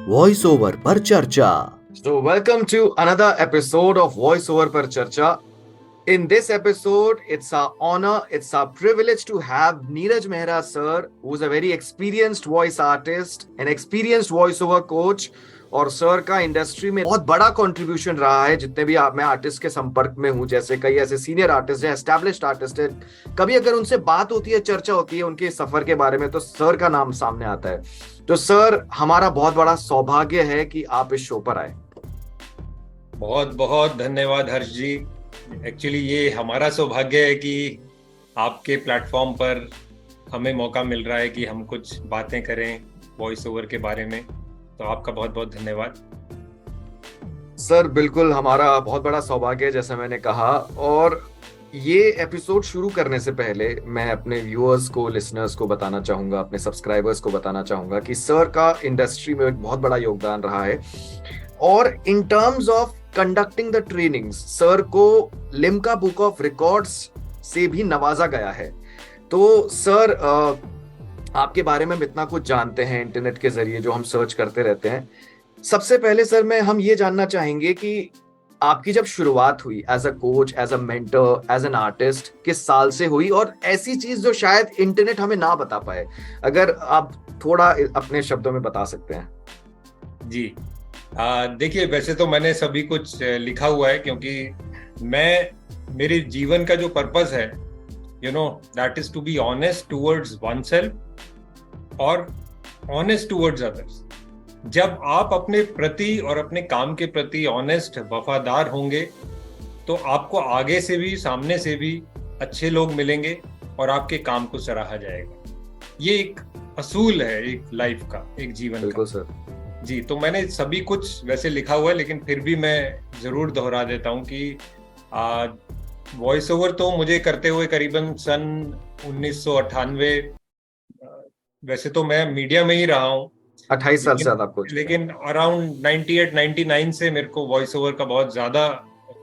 Voice over पर चर्चा। So, welcome to another episode of Voiceover Per Charcha. In this episode, it's our honor, it's our privilege to have Neeraj Mehra sir, who's a very experienced voice artist, an experienced voiceover coach. और sir का industry में बहुत बड़ा contribution रहा है। जितने भी मैं आर्टिस्ट के संपर्क में हूँ, जैसे कई ऐसे सीनियर आर्टिस्ट हैं, एस्टैब्लिश्ड आर्टिस्ट है, कभी अगर उनसे बात होती है, चर्चा होती है उनके सफर के बारे में, तो सर का नाम सामने आता है। तो सर, हमारा बहुत बड़ा सौभाग्य है कि आप इस शो पर आए। बहुत बहुत धन्यवाद हर्ष जी। एक्चुअली ये हमारा सौभाग्य है कि आपके प्लेटफॉर्म पर हमें मौका मिल रहा है कि हम कुछ बातें करें वॉइस ओवर के बारे में, तो आपका बहुत बहुत धन्यवाद। सर, बिल्कुल हमारा बहुत बड़ा सौभाग्य है, जैसा मैंने कहा। और ये एपिसोड शुरू करने से पहले मैं अपने व्यूअर्स को, लिसनर्स को बताना चाहूंगा, अपने सब्सक्राइबर्स को बताना चाहूंगा कि सर का इंडस्ट्री में एक बहुत बड़ा योगदान रहा है। और in terms of conducting the trainings, sir को लिम्का बुक ऑफ रिकॉर्ड्स से भी नवाजा गया है। तो सर, आपके बारे में हम इतना कुछ जानते हैं इंटरनेट के जरिए, जो हम सर्च करते रहते हैं। सबसे पहले सर, हम ये जानना चाहेंगे कि आपकी जब शुरुआत हुई as a coach, as a mentor, as an artist, किस साल से हुई, और ऐसी चीज जो शायद इंटरनेट हमें ना बता पाए, अगर आप थोड़ा अपने शब्दों में बता सकते हैं। जी, देखिए, वैसे तो मैंने सभी कुछ लिखा हुआ है, क्योंकि मेरे जीवन का जो पर्पस है, that is to be honest towards one self और ऑनेस्ट टूवर्ड्स अदर्स। जब आप अपने प्रति और अपने काम के प्रति ऑनेस्ट, वफादार होंगे, तो आपको आगे से भी सामने से भी अच्छे लोग मिलेंगे और आपके काम को सराहा जाएगा। ये एक असूल है एक लाइफ का, एक जीवन का। बिल्कुल सर जी। तो मैंने सभी कुछ वैसे लिखा हुआ है, लेकिन फिर भी मैं जरूर दोहरा देता हूँ कि वॉइस ओवर तो मुझे करते हुए करीबन सन 1998, वैसे तो मैं मीडिया में ही रहा हूँ 28 साल से आपको, लेकिन अराउंड 98-99 से मेरे को वॉइस ओवर का बहुत ज्यादा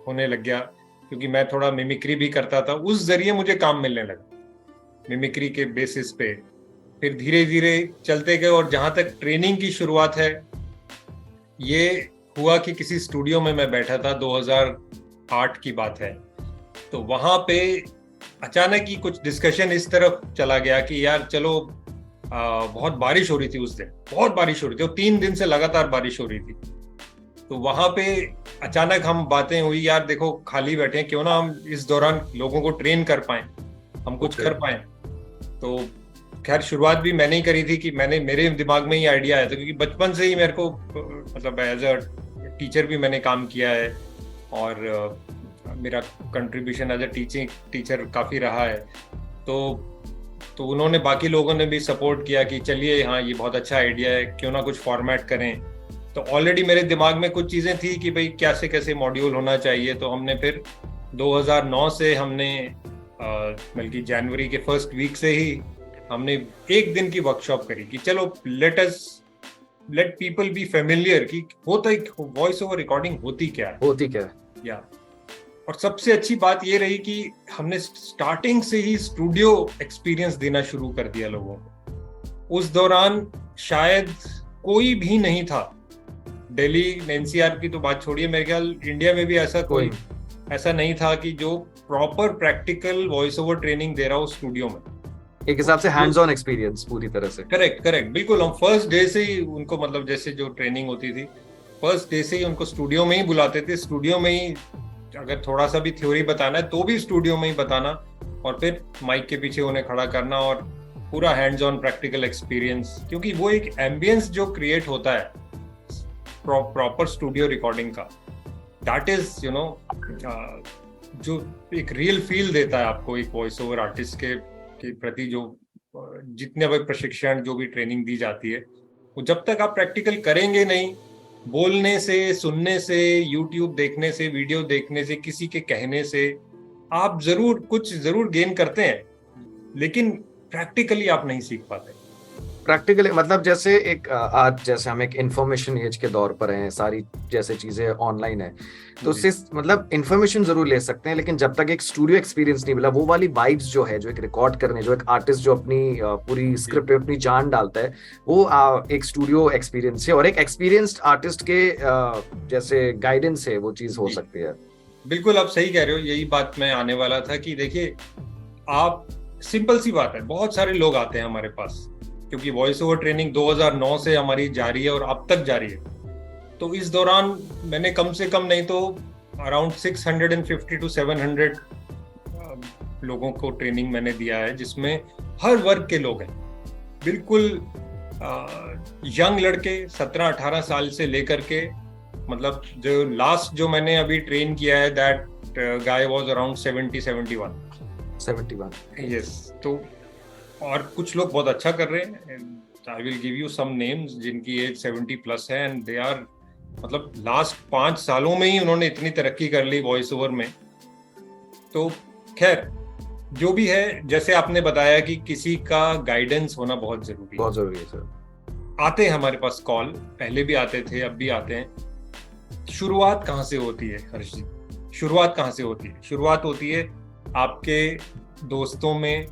होने लग गया, क्योंकि मैं थोड़ा मिमिक्री भी करता था। उस जरिए मुझे काम मिलने लगा मिमिक्री के बेसिस पे। फिर धीरे धीरे चलते गए, और जहां तक ट्रेनिंग की शुरुआत है, ये हुआ कि किसी स्टूडियो में मैं बैठा था, 2008 की बात है। तो वहां पे अचानक ही कुछ डिस्कशन इस तरफ चला गया कि यार चलो, बहुत बारिश हो रही थी उस दिन, बहुत बारिश हो रही थी, और 3 दिन से लगातार बारिश हो रही थी। तो वहां पे अचानक हम बातें हुई, यार देखो खाली बैठे हैं, क्यों ना हम इस दौरान लोगों को ट्रेन कर पाए, हम कुछ कर पाए। तो खैर, शुरुआत भी मैंने ही करी थी कि मेरे दिमाग में ही आइडिया आया था, क्योंकि बचपन से ही मेरे को, मतलब एज अ टीचर भी मैंने काम किया है, और मेरा कंट्रीब्यूशन एज अ टीचर काफ़ी रहा है। तो उन्होंने, बाकी लोगों ने भी सपोर्ट किया कि चलिए, हाँ ये बहुत अच्छा आइडिया है, क्यों ना कुछ फॉर्मेट करें। तो ऑलरेडी मेरे दिमाग में कुछ चीज़ें थी कि भाई कैसे कैसे मॉड्यूल होना चाहिए। तो हमने फिर 2009 से हमने, बल्कि जनवरी के फर्स्ट वीक से ही हमने एक दिन की वर्कशॉप करी कि चलो लेट पीपल बी फेमिलियर कि होता ही वॉइस ओवर रिकॉर्डिंग होती क्या है या। और सबसे अच्छी बात ये रही कि हमने स्टार्टिंग से ही स्टूडियो एक्सपीरियंस देना शुरू कर दिया लोगों को। उस दौरान शायद कोई भी नहीं था, दिल्ली एनसीआर की तो बात छोड़िए, मेरे ख्याल इंडिया में भी ऐसा नहीं था कि जो proper practical voice over training दे रहा हो स्टूडियो में। एक हिसाब से हैंड्स ऑन एक्सपीरियंस पूरी तरह से। करेक्ट, बिल्कुल। हम फर्स्ट डे से ही उनको, मतलब जैसे जो ट्रेनिंग होती थी, फर्स्ट डे से ही उनको स्टूडियो में ही बुलाते थे। स्टूडियो में ही अगर थोड़ा सा भी थ्योरी बताना है तो भी स्टूडियो में ही बताना, और फिर माइक के पीछे उन्हें खड़ा करना, और पूरा हैंड्स ऑन प्रैक्टिकल एक्सपीरियंस। क्योंकि वो एक एम्बियंस जो क्रिएट होता है प्रॉपर स्टूडियो रिकॉर्डिंग का, दैट इज जो एक रियल फील देता है आपको एक वॉइस ओवर आर्टिस्ट के प्रति। जो जितने भी प्रशिक्षण, जो भी ट्रेनिंग दी जाती है, वो जब तक आप प्रैक्टिकल करेंगे नहीं, बोलने से, सुनने से, यूट्यूब देखने से, वीडियो देखने से, किसी के कहने से आप जरूर गेन करते हैं, लेकिन प्रैक्टिकली आप नहीं सीख पाते। प्रैक्टिकली मतलब जैसे एक आज जैसे हम एक इंफॉर्मेशन एज के दौर पर हैं, सारी जैसे चीजें ऑनलाइन है, तो जी। उससे मतलब इंफॉर्मेशन जरूर ले सकते हैं, लेकिन जब तक एक स्टूडियो एक्सपीरियंस नहीं मिला, वो वाली वाइब्स जो है, जो एक रिकॉर्ड करने, जो एक आर्टिस्ट जो अपनी पूरी स्क्रिप्ट पे अपनी जान डालता है, वो एक स्टूडियो एक्सपीरियंस है, और एक एक्सपीरियंस्ड आर्टिस्ट के जैसे गाइडेंस है, वो चीज हो जी। सकती है। बिल्कुल आप सही कह रहे हो, यही बात मैं आने वाला था कि देखिए आप, सिंपल सी बात है, बहुत सारे लोग आते हैं हमारे पास, क्योंकि वॉइस ओवर ट्रेनिंग 2009 से हमारी जारी है और अब तक जारी है। तो इस दौरान मैंने कम से कम नहीं तो अराउंड 650 to 700 लोगों को ट्रेनिंग मैंने दिया है, जिसमें हर वर्ग के लोग हैं। बिल्कुल यंग लड़के 17-18 साल से लेकर के, मतलब जो लास्ट जो मैंने अभी ट्रेन किया है, that guy was around 71। Yes. तो और कुछ लोग बहुत अच्छा कर रहे हैं, I will give you some names जिनकी एज 70 प्लस है, एंड दे आर, मतलब लास्ट 5 सालों में ही उन्होंने इतनी तरक्की कर ली वॉइस ओवर में। तो खैर जो भी है, जैसे आपने बताया कि किसी का गाइडेंस होना बहुत जरूरी बहुत जरूरी है सर। आते हैं हमारे पास कॉल, पहले भी आते थे, अब भी आते हैं। शुरुआत कहाँ से होती है हर्ष जी? शुरुआत कहाँ से होती है? शुरुआत होती है आपके दोस्तों में,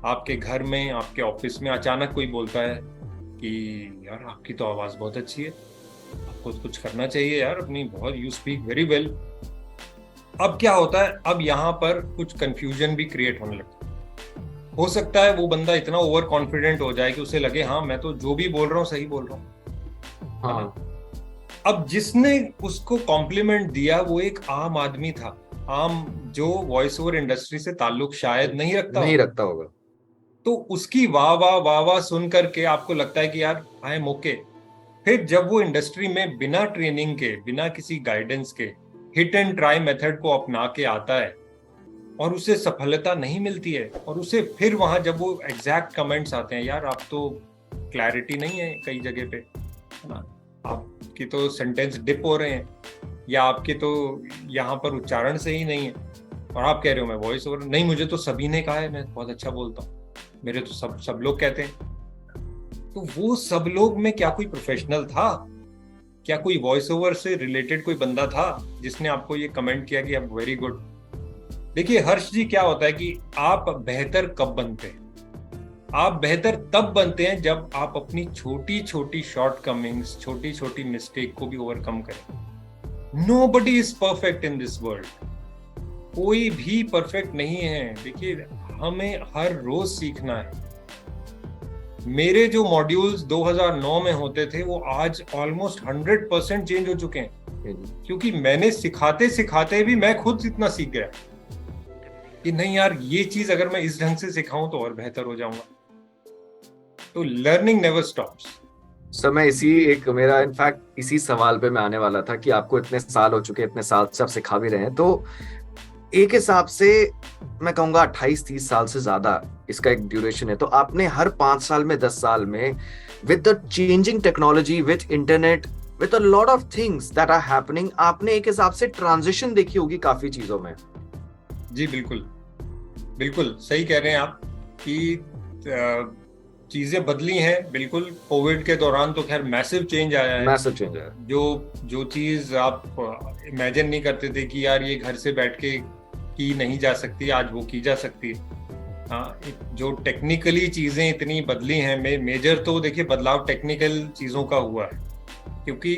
आपके घर में, आपके ऑफिस में। अचानक कोई बोलता है कि यार आपकी तो आवाज बहुत अच्छी है, आपको कुछ करना चाहिए यार अपनी, बहुत, यू स्पीक वेरी वेल। अब क्या होता है, अब यहाँ पर कुछ कंफ्यूजन भी क्रिएट होने लगता है। हो सकता है वो बंदा इतना ओवर कॉन्फिडेंट हो जाए कि उसे लगे हाँ मैं तो जो भी बोल रहा हूँ सही बोल रहा हूँ। हाँ। अब जिसने उसको कॉम्प्लीमेंट दिया वो एक आम आदमी था, आम, जो वॉइस ओवर इंडस्ट्री से ताल्लुक शायद नहीं रखता होगा। तो उसकी वाह वाह वाह वाह सुन करके आपको लगता है कि यार आई एम ओके। फिर जब वो इंडस्ट्री में बिना ट्रेनिंग के, बिना किसी गाइडेंस के, हिट एंड ट्राई मेथड को अपना के आता है और उसे सफलता नहीं मिलती है, और उसे फिर वहां जब वो एग्जैक्ट कमेंट्स आते हैं, यार आप तो क्लैरिटी नहीं है कई जगह पे, है ना, आपकी तो सेंटेंस डिप हो रहे हैं, या आपके तो यहाँ पर उच्चारण सही नहीं है, और आप कह रहे हो मैं वॉइस ओवर नहीं, मुझे तो सभी ने कहा है मैं बहुत अच्छा बोलता हूँ, मेरे तो सब लोग कहते हैं। तो वो सब लोग में क्या कोई प्रोफेशनल था? क्या कोई वॉइस ओवर से रिलेटेड कोई बंदा था जिसने आपको ये कमेंट किया कि आप वेरी गुड? देखिए हर्ष जी, क्या होता है कि आप बेहतर कब बनते हैं? आप बेहतर तब बनते हैं जब आप अपनी छोटी छोटी शॉर्टकमिंग्स, छोटी छोटी मिस्टेक को भी ओवरकम करें। Nobody is perfect in this world, कोई भी परफेक्ट नहीं है। देखिए हमें हर रोज सीखना है। मेरे जो मॉड्यूल्स 2009 में होते थे वो आज ऑलमोस्ट 100% चेंज हो चुके हैं, क्योंकि मैंने सिखाते सिखाते भी मैं खुद इतना सीख गया कि नहीं यार, ये चीज अगर मैं इस ढंग से सिखाऊं तो और बेहतर हो जाऊंगा। तो लर्निंग नेवर स्टॉप्स। सर मैं मेरा इनफैक्ट इसी सवाल पे मैं आने वाला था कि आपको इतने साल हो चुके हैं, इतने साल से आप सिखा भी रहे हैं, तो एक हिसाब से मैं कहूंगा 28-30 साल से ज्यादा इसका एक ड्यूरेशन है। तो आपने हर 5 साल में, 10 साल में, with the changing technology, with internet, with a lot of things that are happening, आपने एक हिसाब से ट्रांजिशन देखी होगी काफी चीजों में। जी बिल्कुल, बिल्कुल सही कह रहे हैं आप कि चीजें बदली हैं। बिल्कुल, कोविड के दौरान तो खैर मैसिव चेंज आया है। मैसिव चेंज आया। जो चीज आप इमेजिन नहीं करते थे कि यार ये घर से बैठ के की नहीं जा सकती, आज वो की जा सकती है। हाँ, जो टेक्निकली चीजें इतनी बदली हैं, मेजर तो देखिए बदलाव टेक्निकल चीजों का हुआ है, क्योंकि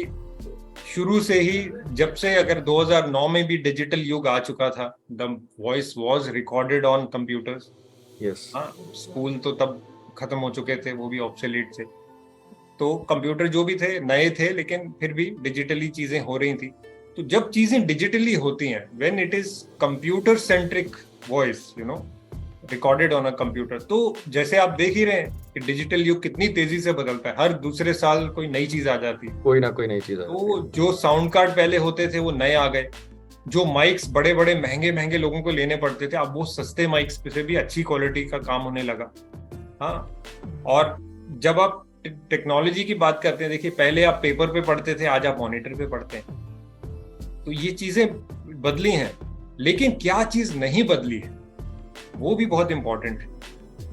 शुरू से ही, जब से, अगर 2009 में भी डिजिटल युग आ चुका था, the voice was recorded on computers. Yes. हाँ, स्कूल तो तब खत्म हो चुके थे, वो भी ऑब्सोलीट थे। तो कंप्यूटर जो भी थे नए थे, लेकिन फिर भी डिजिटली चीजें हो रही थी। तो जब चीजें डिजिटली होती हैं, when it is computer centric voice, you know, recorded on a computer, तो जैसे आप देख ही रहे हैं कि डिजिटल युग कितनी तेजी से बदलता है। हर दूसरे साल कोई नई चीज आ जाती है, कोई ना कोई नई चीज। तो जो साउंड कार्ड पहले होते थे वो नए आ गए, जो माइक्स बड़े बड़े महंगे महंगे लोगों को लेने पड़ते थे, अब वो सस्ते माइक्स पे से भी अच्छी क्वालिटी का काम होने लगा। हाँ, और जब आप टेक्नोलॉजी की बात करते हैं, देखिए पहले आप पेपर पे पढ़ते थे, आज आप मॉनिटर पे पढ़ते हैं। तो ये चीजें बदली हैं, लेकिन क्या चीज नहीं बदली है वो भी बहुत इंपॉर्टेंट है।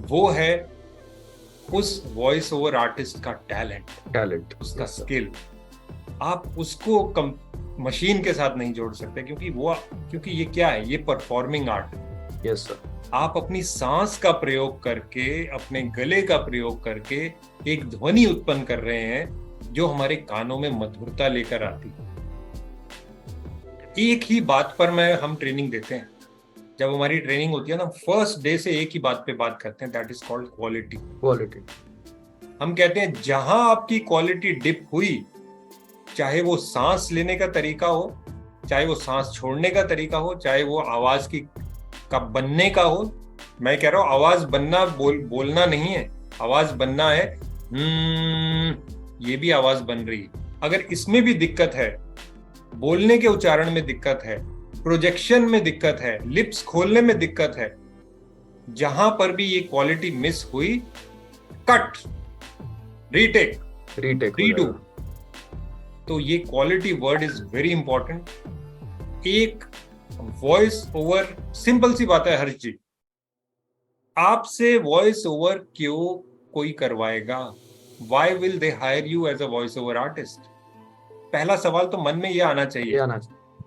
वो है उस वॉइस ओवर आर्टिस्ट का टैलेंट, उसका स्किल, आप उसको मशीन के साथ नहीं जोड़ सकते, क्योंकि ये क्या है, ये परफॉर्मिंग आर्ट है। Yes sir. आप अपनी सांस का प्रयोग करके, अपने गले का प्रयोग करके एक ध्वनि उत्पन्न कर रहे हैं जो हमारे कानों में मधुरता लेकर आती है। एक ही बात पर हम ट्रेनिंग देते हैं। जब हमारी ट्रेनिंग होती है ना, फर्स्ट डे से एक ही बात पे बात करते हैं, दैट इज कॉल्ड क्वालिटी। हम कहते हैं जहां आपकी क्वालिटी डिप हुई, चाहे वो सांस लेने का तरीका हो, चाहे वो सांस छोड़ने का तरीका हो, चाहे वो आवाज का बनने का हो। मैं कह रहा हूं आवाज बनना बोलना नहीं है, आवाज बनना है। ये भी आवाज बन रही है। अगर इसमें भी दिक्कत है, बोलने के उच्चारण में दिक्कत है, प्रोजेक्शन में दिक्कत है, लिप्स खोलने में दिक्कत है, जहां पर भी ये क्वालिटी मिस हुई, कट, रीटेक, रीडू। तो ये quality word is very important. एक वॉइस ओवर, सिंपल सी बात है हर्ष जी, आपसे वॉइस ओवर क्यों कोई करवाएगा? Why will they hire you as a voice over artist? पहला सवाल तो मन में ये आना चाहिए।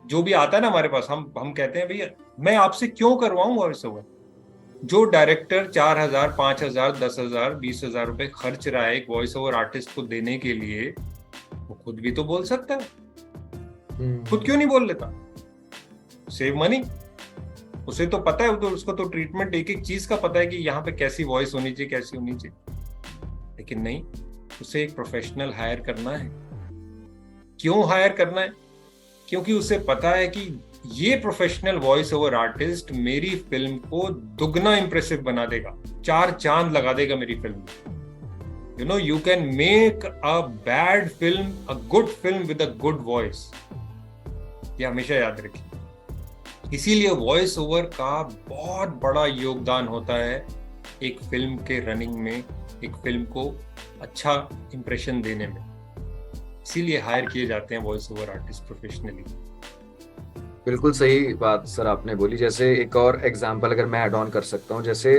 जो भी आता है ना हमारे पास, हम कहते हैं भैया मैं आपसे क्यों करवाऊं वॉइस ओवर? जो डायरेक्टर 4,000, 5,000, 10,000, 20,000 रुपए खर्च रहा है एक वॉइस ओवर आर्टिस्ट को देने के लिए, वो खुद भी तो बोल सकता है। खुद क्यों नहीं बोल लेता? Save money. उसे तो पता है, तो उसको तो ट्रीटमेंट एक एक चीज का पता है कि यहाँ पे कैसी वॉइस होनी चाहिए, कैसी होनी चाहिए। लेकिन नहीं, उसे एक प्रोफेशनल हायर करना है। क्यों हायर करना है? क्योंकि उसे पता है कि ये प्रोफेशनल वॉइस ओवर आर्टिस्ट मेरी फिल्म को दुगना इंप्रेसिव बना देगा, 4 चांद लगा देगा मेरी फिल्म में। You know, you can make a bad film a good film with a good voice. ये हमेशा याद रखिए। इसीलिए वॉइस ओवर का बहुत बड़ा योगदान होता है एक फिल्म के रनिंग में, एक फिल्म को अच्छा इंप्रेशन देने में। इसीलिए हायर किए जाते हैं वॉइस ओवर आर्टिस्ट प्रोफेशनली। बिल्कुल सही बात सर आपने बोली। जैसे एक और एग्जांपल अगर मैं ऐड ऑन कर सकता हूँ, जैसे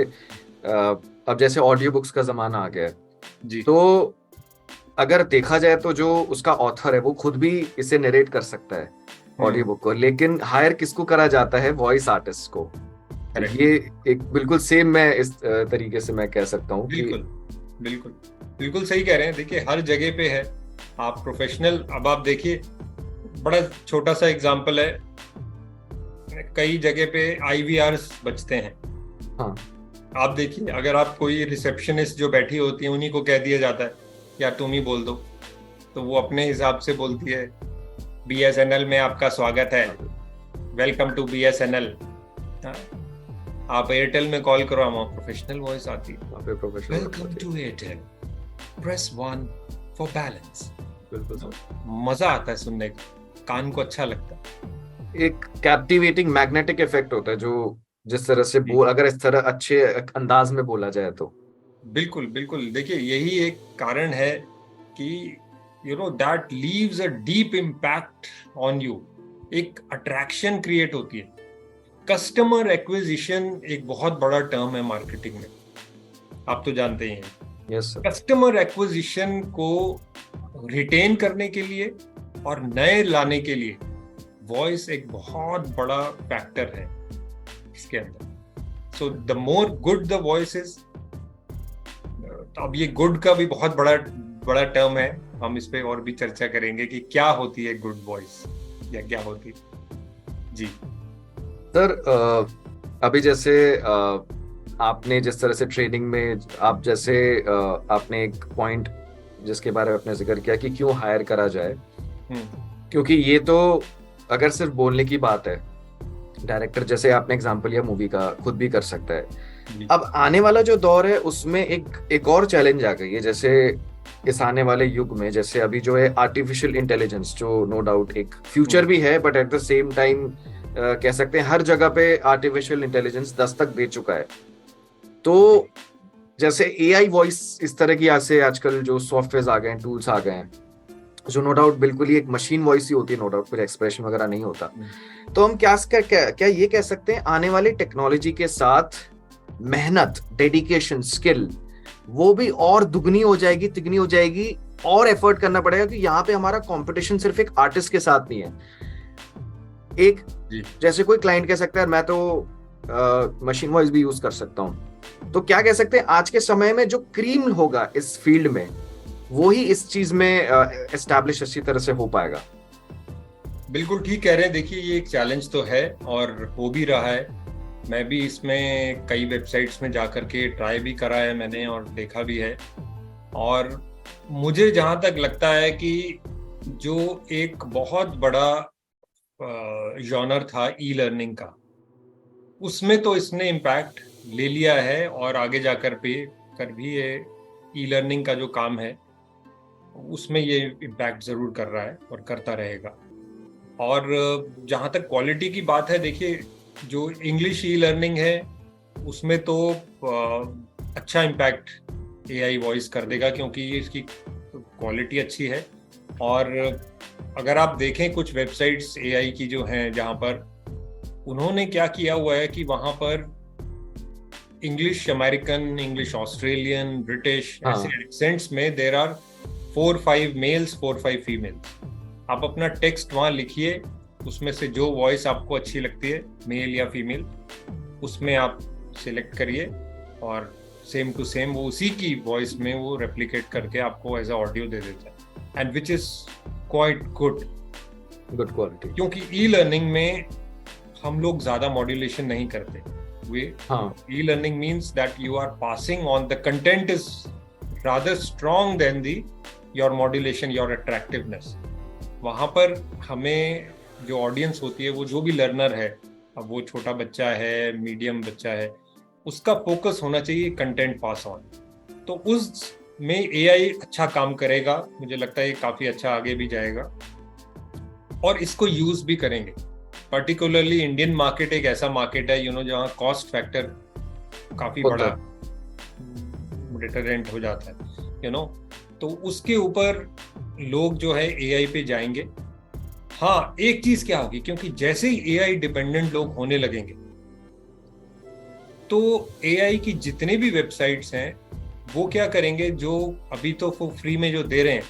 अब जैसे ऑडियो बुक्स का जमाना आ गया है जी, तो अगर देखा जाए तो जो उसका ऑथर है वो खुद भी इसे नरेट कर सकता है ऑडियो बुक को, लेकिन हायर किसको करा जाता है? वॉइस आर्टिस्ट को। ये एक बिल्कुल सेम मैं इस तरीके से मैं कह सकता हूँ। बिल्कुल बिल्कुल बिल्कुल सही कह रहे हैं। देखिए हर जगह पे है आप प्रोफेशनल। अब आप देखिए, बड़ा छोटा सा एग्जांपल है, कई जगह पे IVRs बचते हैं। हाँ, आप देखिए, अगर आप कोई रिसेप्शनिस्ट जो बैठी होती है उन्हीं को कह दिया जाता है या तुम ही बोल दो, तो वो अपने हिसाब से बोलती है BSNL में आपका स्वागत है, वेलकम टू BSNL। आप एयरटेल में कॉल करो, हम प्रोफेशनल वॉइस आती है, welcome to Airtel, press 1 for balance. बिल्कुल मजा आता है सुनने का, कान को अच्छा लगता है। एक कैप्टिवेटिंग मैग्नेटिक इफेक्ट होता है जो जिस तरह से अगर इस तरह अच्छे अंदाज में बोला जाए तो। बिल्कुल बिल्कुल। देखिए यही एक कारण है कि you know that leaves a deep impact on you. एक अट्रैक्शन क्रिएट होती है। कस्टमर एक्विजिशन एक बहुत बड़ा टर्म है मार्केटिंग में, आप तो जानते ही हैं। Yes sir. कस्टमर एक्विजिशन को रिटेन करने के लिए और नए लाने के लिए वॉइस एक बहुत बड़ा फैक्टर है इसके अंदर। So the more good the voice is, अब ये गुड का भी बहुत बड़ा टर्म है, हम इस पे और भी चर्चा करेंगे कि क्या होती है गुड वॉइस या क्या होती है। जी सर, अभी जैसे आपने जिस तरह से ट्रेनिंग में आप जैसे आपने एक पॉइंट जिसके बारे में आपने जिक्र किया कि क्यों हायर करा जाए, क्योंकि ये तो अगर सिर्फ बोलने की बात है, डायरेक्टर जैसे आपने एग्जांपल लिया मूवी का, खुद भी कर सकता है। अब आने वाला जो दौर है उसमें एक और चैलेंज आ गई है। जैसे इस आने वाले युग में जैसे अभी जो है आर्टिफिशियल इंटेलिजेंस, जो नो डाउट एक फ्यूचर भी है, but at the same time कह सकते हैं हर जगह पे आर्टिफिशियल इंटेलिजेंस दस्तक दे चुका है। तो जैसे AI वॉइस इस तरह की ऐसे आजकल जो सॉफ्टवेयर आ गए हैं, टूल्स आ गए हैं, जो नो डाउट बिल्कुल ही एक मशीन वॉइस ही होती है, नो डाउट कुछ एक्सप्रेशन वगैरह नहीं होता। तो हम क्या ये कह सकते हैं आने वाली टेक्नोलॉजी के साथ मेहनत, डेडिकेशन, स्किल वो भी और दुगनी हो जाएगी, तिगनी हो जाएगी, और एफर्ट करना पड़ेगा कि यहाँ पे हमारा कंपटीशन सिर्फ एक आर्टिस्ट के साथ नहीं है। एक जी जैसे कोई क्लाइंट कह सकता है मैं तो मशीन वॉइस भी यूज कर सकता हूँ, तो क्या कह सकते हैं आज के समय में जो क्रीम होगा इस फील्ड में वो ही इस चीज में एस्टैब्लिश अच्छी तरह से हो पाएगा। बिल्कुल ठीक कह रहे हैं। देखिए ये एक चैलेंज तो है और हो भी रहा है। मैं भी इसमें कई वेबसाइट्स में जाकर के ट्राई भी करा है मैंने और देखा भी है। और मुझे जहां तक लगता है कि जो एक बहुत बड़ा जॉनर था ई लर्निंग का, उसमें तो इसने इम्पैक्ट ले लिया है और आगे जाकर भी ये ई लर्निंग का जो काम है उसमें ये इम्पैक्ट जरूर कर रहा है और करता रहेगा। और जहाँ तक क्वालिटी की बात है, देखिए जो इंग्लिश ई लर्निंग है उसमें तो अच्छा इम्पैक्ट एआई वॉइस कर देगा क्योंकि इसकी क्वालिटी अच्छी है। और अगर आप देखें कुछ वेबसाइट्स एआई की जो हैं जहाँ पर उन्होंने क्या किया हुआ है कि वहाँ पर English American, English Australian, British ऐसे एक्सेंट्स में देयर आर 4-5 मेल्स 4-5 फीमेल्स। आप अपना टेक्स्ट वहाँ लिखिए, उसमें से जो वॉइस आपको अच्छी लगती है मेल या फीमेल उसमें आप सिलेक्ट करिए और सेम टू सेम वो उसी की वॉइस में वो रेप्लिकेट करके आपको एज अ ऑडियो दे देता है, and which is quite good quality. क्योंकि ई लर्निंग में हम लोग ज्यादा मॉड्यूलेशन नहीं करते। वे e learning means that you are passing on the content is rather strong than the your modulation, your attractiveness. वहाँ पर हमें जो ऑडियंस होती है वो जो भी लर्नर है, अब वो छोटा बच्चा है, मीडियम बच्चा है, उसका फोकस होना चाहिए कंटेंट पास ऑन। तो उस में एआई अच्छा काम करेगा, मुझे लगता है काफ़ी अच्छा आगे भी जाएगा और इसको यूज भी करेंगे। पर्टिकुलरली इंडियन मार्केट एक ऐसा मार्केट है जहाँ कॉस्ट फैक्टर काफ़ी बड़ा डिटरेंट हो जाता है तो उसके ऊपर लोग जो है एआई पे जाएंगे। हाँ, एक चीज क्या होगी, क्योंकि जैसे ही एआई डिपेंडेंट लोग होने लगेंगे तो एआई की जितने भी वेबसाइट्स हैं वो क्या करेंगे, जो अभी तो वो फ्री में जो दे रहे हैं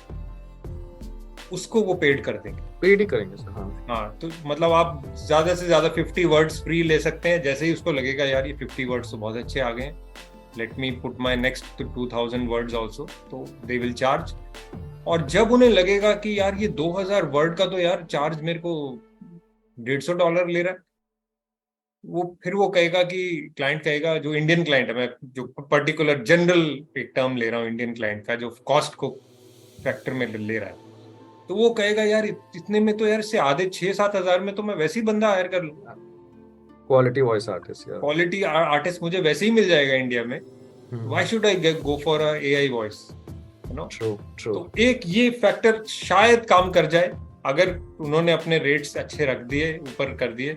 उसको वो पेड कर देंगे, पेड ही करेंगे सर। हाँ, तो मतलब आप ज्यादा से ज्यादा 50 वर्ड्स फ्री ले सकते हैं। जैसे ही उसको लगेगा यार ये 50 वर्ड्स तो बहुत अच्छे आ गए, let me put my next 2000 words also, तो दे विल चार्ज। और जब उन्हें लगेगा कि यार ये 2000 वर्ड का तो यार चार्ज मेरे को $150 ले रहा है, फिर वो कहेगा कि क्लाइंट कहेगा, जो इंडियन क्लाइंट है, मैं जो पर्टिकुलर जनरल एक टर्म ले रहा हूँ इंडियन क्लाइंट का जो कॉस्ट को फैक्टर में ले रहा है, तो वो कहेगा यार इतने में तो यार इससे आधे 6-7 हजार में तो मैं वैसे ही बंदा हायर कर लूंगा, quality voice artist, quality artist मुझे वैसे ही मिल जाएगा इंडिया में, why should I go for a AI voice, true. तो एक ये फैक्टर शायद काम कर जाए अगर उन्होंने अपने रेट्स अच्छे रख दिए, ऊपर कर दिए,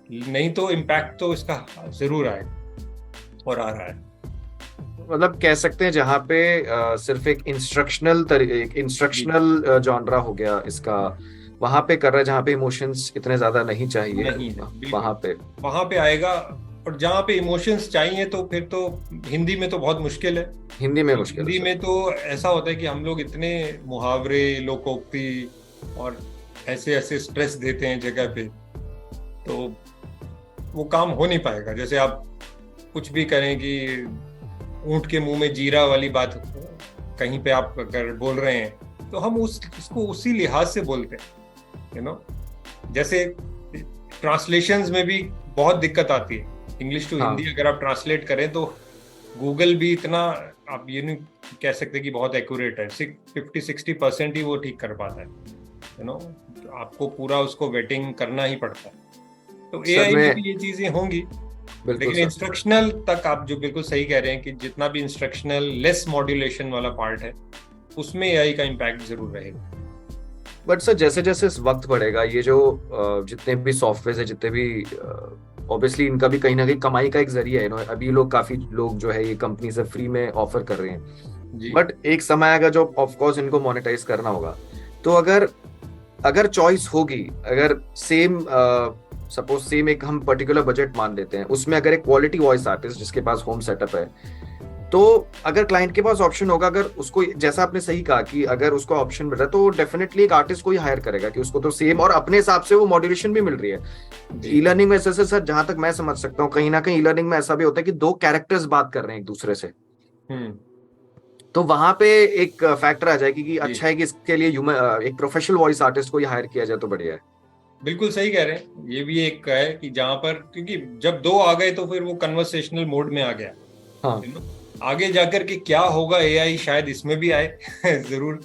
नहीं तो इम्पैक्ट तो इसका जरूर आएगा और आ रहा है। मतलब कह सकते हैं जहाँ पे सिर्फ एक इंस्ट्रक्शनल जॉनरा हो गया इसका, वहां पे कर रहा है जहाँ पे इमोशंस इतने ज्यादा नहीं चाहिए, वहां पे आएगा। और जहाँ पे इमोशंस चाहिए तो फिर तो हिंदी में तो बहुत मुश्किल है। हिंदी में तो ऐसा होता है कि हम लोग इतने मुहावरे, लोकोक्ति और ऐसे ऐसे स्ट्रेस देते हैं जगह पे, तो वो काम हो नहीं पाएगा। जैसे आप कुछ भी करें कि ऊंट के मुंह में जीरा वाली बात कहीं पे आप अगर बोल रहे हैं तो हम उसको उसी लिहाज से बोलते हैं, जैसे ट्रांसलेशंस में भी बहुत दिक्कत आती है, इंग्लिश टू हिंदी अगर आप ट्रांसलेट करें तो गूगल भी इतना, आप ये नहीं कह सकते कि बहुत एक्यूरेट है, 50-60% ही वो ठीक कर पाता है, आपको पूरा उसको वेटिंग करना ही पड़ता है। तो एआई में भी ये चीजें होंगी, लेकिन इंस्ट्रक्शनल तक आप जो बिल्कुल सही कह रहे हैं कि जितना भी इंस्ट्रक्शनल लेस मॉड्यूलेशन वाला पार्ट है उसमें एआई का इम्पैक्ट जरूर रहेगा। बट सर जैसे जैसे वक्त बढ़ेगा, ये जो जितने भी सॉफ्टवेयर है, जितने भी ऑब्वियसली इनका भी कहीं ना कहीं कमाई का एक जरिया है, अभी काफी लोग जो है ये कंपनी से फ्री में ऑफर कर रहे हैं, बट एक समय आएगा जो ऑफ कोर्स इनको मोनेटाइज करना होगा। तो अगर चॉइस होगी, अगर सपोज सेम एक हम पर्टिकुलर बजट मान लेते हैं, उसमें अगर एक क्वालिटी वॉइस आर्टिस्ट जिसके पास होम सेटअप है तो अगर क्लाइंट के पास ऑप्शन होगा, अगर उसको, जैसा आपने सही कहा कि अगर उसको ऑप्शन मिल रहा है तो डेफिनेटली एक आर्टिस्ट को ही हायर करेगा कि उसको तो सेम और अपने हिसाब से वो मॉड्यूलेशन भी मिल रही है। ई लर्निंग में ऐसे सर, जहां तक मैं समझ सकता हूँ, कहीं ना कहीं ई लर्निंग में ऐसा भी होता है कि दो कैरेक्टर्स बात कर रहे हैं एक दूसरे से, तो वहां पे एक फैक्टर आ जाएगी कि अच्छा है कि इसके लिए एक प्रोफेशनल वॉइस आर्टिस्ट को ही हायर किया जाए तो बढ़िया है। बिल्कुल सही कह रहे हैं। ये भी एक है कि जहां पर, क्योंकि जब दो आ गए तो फिर वो कन्वर्सेशनल मोड में आ गया। हाँ, आगे जाकर के क्या होगा, एआई शायद इसमें भी आए जरूर।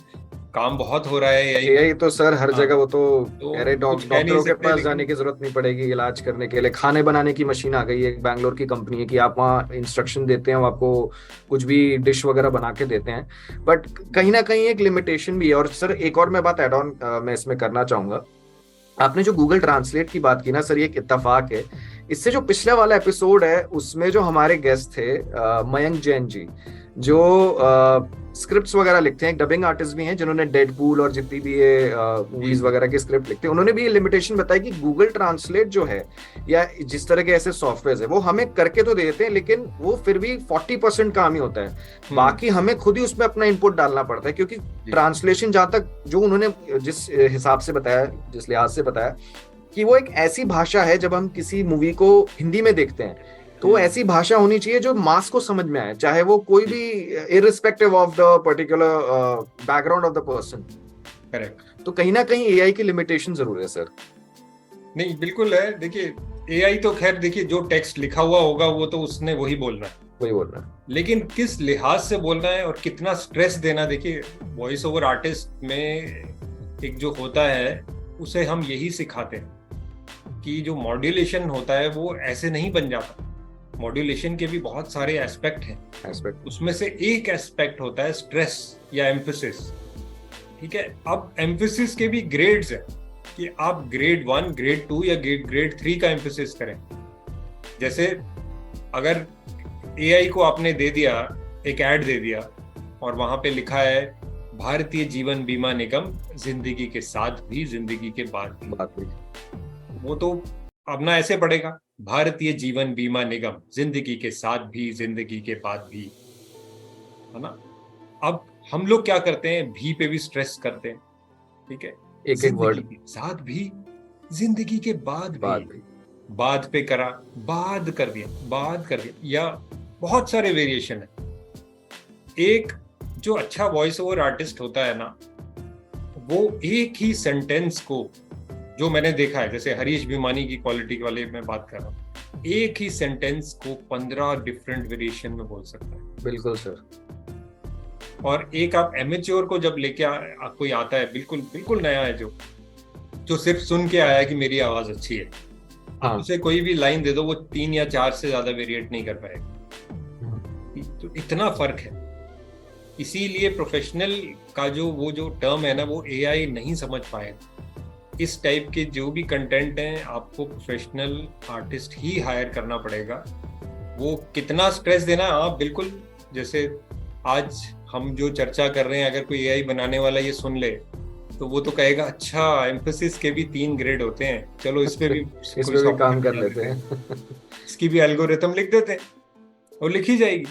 काम बहुत हो रहा है एआई। यही तो सर हर हाँ, जगह, वो तो तो अरे कुछ कह नहीं डॉक्टरों के सकते, पास लेकिन जाने की जरूरत नहीं पड़ेगी इलाज करने के लिए। खाने बनाने की मशीन आ गई है, एक बैंगलोर की कंपनी है, कि आप वहाँ इंस्ट्रक्शन देते हैं, वो आपको कुछ भी डिश वगैरह बना के देते हैं। बट कहीं ना कहीं एक लिमिटेशन भी है। और सर एक और मैं बात ऐड ऑन मैं इसमें करना चाहूंगा। आपने जो गूगल ट्रांसलेट की बात की ना सर, ये एक इत्तेफाक है। इससे जो पिछले वाला एपिसोड है उसमें जो हमारे गेस्ट थे मयंक जैन जी, जो स्क्रिप्ट्स वगैरह लिखते हैं, डबिंग आर्टिस्ट भी हैं, जिन्होंने डेडपूल और जितनी भी ये मूवीज वगैरह के स्क्रिप्ट लिखते हैं, उन्होंने भी ये लिमिटेशन बताई कि गूगल ट्रांसलेट जो है या जिस तरह के ऐसे सॉफ्टवेयर है वो हमें करके तो देते हैं, लेकिन वो फिर भी 40% काम ही होता है। बाकी हमें खुद ही उसमें अपना इनपुट डालना पड़ता है, क्योंकि ट्रांसलेशन जहां तक जो उन्होंने जिस हिसाब से बताया, जिस लिहाज से बताया, कि वो एक ऐसी भाषा है, जब हम किसी मूवी को हिंदी में देखते हैं तो वो ऐसी भाषा होनी चाहिए जो मास को समझ में आए, चाहे वो कोई भी, irrespective of the particular background of the person. Correct. तो कहीं ना कहीं एआई की लिमिटेशन जरूर है सर। नहीं, बिल्कुल है। देखिए, एआई तो खैर, देखिए जो टेक्स्ट लिखा हुआ होगा वो तो उसने वही बोलना है, वही बोल रहा है, लेकिन किस लिहाज से बोलना है और कितना स्ट्रेस देना। देखिए, वॉइस ओवर आर्टिस्ट में एक जो होता है उसे हम यही सिखाते हैं कि जो मॉड्यूलेशन होता है वो ऐसे नहीं बन जाता। मॉड्यूलेशन के भी बहुत सारे एस्पेक्ट हैं। एस्पेक्ट। उसमें से एक एस्पेक्ट होता है स्ट्रेस या एम्फेसिस। ठीक है, अब एम्फेसिस के भी ग्रेड्स हैं कि आप ग्रेड 1, ग्रेड 2 या ग्रेड 3 का एम्फेसिस करें। जैसे अगर एआई को आपने दे दिया, एक ऐड दे दिया और वहां पे लिखा है भारतीय जीवन बीमा निगम, जिंदगी के साथ भी जिंदगी के बाद भी, वो तो अपना ऐसे पड़ेगा, भारतीय जीवन बीमा निगम, जिंदगी के साथ भी जिंदगी के बाद भी, है ना। अब हम लोग क्या करते हैं, भी पे भी स्ट्रेस करते हैं। ठीक है, एक एक वर्ड, के साथ भी, जिंदगी के बाद भी, बाद पे करा, बाद कर दिया, बाद कर दिया, या बहुत सारे वेरिएशन है। एक जो अच्छा वॉइस ओवर आर्टिस्ट होता है ना, वो एक ही सेंटेंस को, जो मैंने देखा है, जैसे हरीश भिमानी की क्वालिटी वाले में बात कर रहा हूँ, एक ही सेंटेंस को 15 डिफरेंट वेरिएशन में बोल सकता है। बिल्कुल सर। और एक आप एमेच्योर को जब लेके कोई आता है, बिल्कुल बिल्कुल नया है, जो सिर्फ सुन के आया है कि मेरी आवाज अच्छी है, हाँ। उसे कोई भी लाइन दे दो, वो 3 या 4 से ज्यादा वेरिएट नहीं कर पाएगा। तो इतना फर्क है। इसीलिए प्रोफेशनल का जो टर्म है ना, वो एआई नहीं समझ पाएगा। इस टाइप के जो भी कंटेंट हैं, आपको प्रोफेशनल आर्टिस्ट ही हायर करना पड़ेगा। वो कितना स्ट्रेस देना, आप बिल्कुल, जैसे आज हम जो चर्चा कर रहे हैं, अगर कोई एआई बनाने वाला ये सुन ले तो वो तो कहेगा अच्छा, एम्फेसिस के भी 3 ग्रेड होते हैं, चलो इस पे भी काम कर लेते हैं इसकी भी एल्गोरिथम लिख देते हैं, और लिखी जाएगी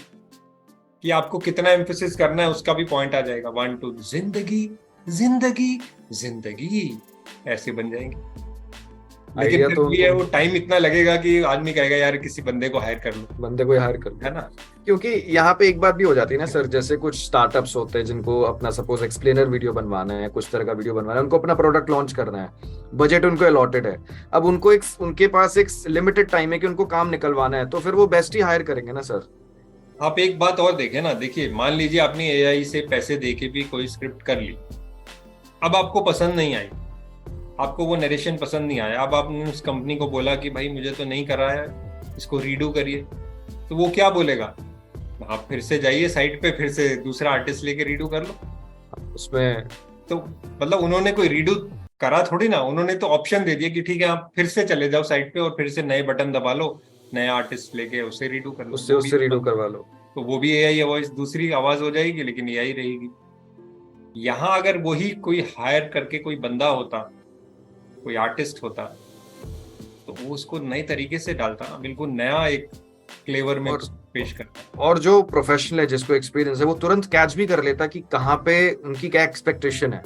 कि आपको कितना एम्फेसिस करना है, उसका भी पॉइंट आ जाएगा। 1 2 जिंदगी जिंदगी जिंदगी, ऐसे बन जाएंगे। लेकिन फिर भी है, वो टाइम इतना लगेगा कि आदमी कहेगा यार किसी बंदे को हायर कर लो, बंदे को हायर कर लो, है ना। क्योंकि यहाँ पे एक बात भी हो जाती है ना सर, जैसे कुछ स्टार्टअप्स होते हैं जिनको अपना सपोज एक्सप्लेनर वीडियो बनवाना है, कुछ तरह का वीडियो बनवाना है, उनको अपना प्रोडक्ट लॉन्च करना है, बजट उनको अलॉटेड है, अब उनको उनके पास एक लिमिटेड टाइम है कि उनको काम निकलवाना है, तो फिर वो बेस्ट ही हायर करेंगे ना सर। आप एक बात और देखें ना, देखिए मान लीजिए आपने एआई से पैसे देके भी कोई स्क्रिप्ट कर ली, अब आपको पसंद नहीं आई, आपको वो नरेशन पसंद नहीं आया, अब आपने उस कंपनी को बोला कि भाई मुझे तो नहीं कर रहा है, इसको रीडू करिए, तो वो क्या बोलेगा, आप फिर से जाइए साइट पे, फिर से दूसरा आर्टिस्ट लेके रीडू कर लो उसमें। तो मतलब उन्होंने कोई रीडू करा थोड़ी ना, उन्होंने तो ऑप्शन दे दिया कि ठीक है आप फिर से चले जाओ साइट पे और फिर से नए बटन दबा लो, नया आर्टिस्ट लेके उसे रीडू कर लो, उससे रीडू करवा लो, तो वो भी एआई वॉइस, दूसरी आवाज हो जाएगी, लेकिन एआई रहेगी। यहाँ अगर वही कोई हायर करके कोई बंदा होता, कोई आर्टिस्ट होता, तो वो उसको नए तरीके से डालता, बिल्कुल नया एक फ्लेवर में पेश करता है। और जो प्रोफेशनल है, जिसको एक्सपीरियंस है, वो तुरंत कैच भी कर लेता कि कहाँ पे उनकी क्या एक्सपेक्टेशन है।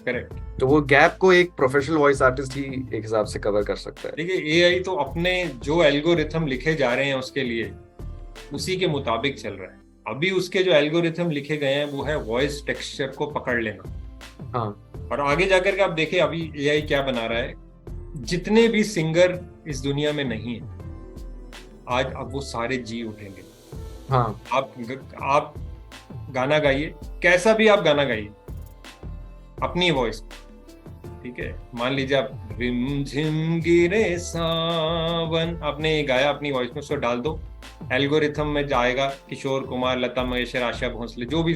करेक्ट। तो वो गैप को एक प्रोफेशनल वॉइस आर्टिस्ट ही एक हिसाब से कवर कर सकता है। देखिए एआई तो अपने जो एल्गोरिथम लिखे जा रहे हैं उसके लिए उसी के मुताबिक चल रहा है। अभी उसके जो एल्गोरिथम लिखे गए हैं वो है वॉइस टेक्सचर को पकड़ लेना। हाँ। और आगे जाकर के आप देखें अभी एआई क्या बना रहा है। जितने भी सिंगर इस दुनिया में नहीं है आज, अब वो सारे जी उठेंगे। हाँ। आप गाना गाइए, कैसा भी आप गाना गाइए अपनी वॉइस, ठीक है। मान लीजिए आप रिम झिम गिरे सावन आपने गाया अपनी वॉइस में, उसको डाल दो, एल्गोरिथम में जाएगा किशोर कुमार, लता मंगेशकर, आशा भोसले, जो भी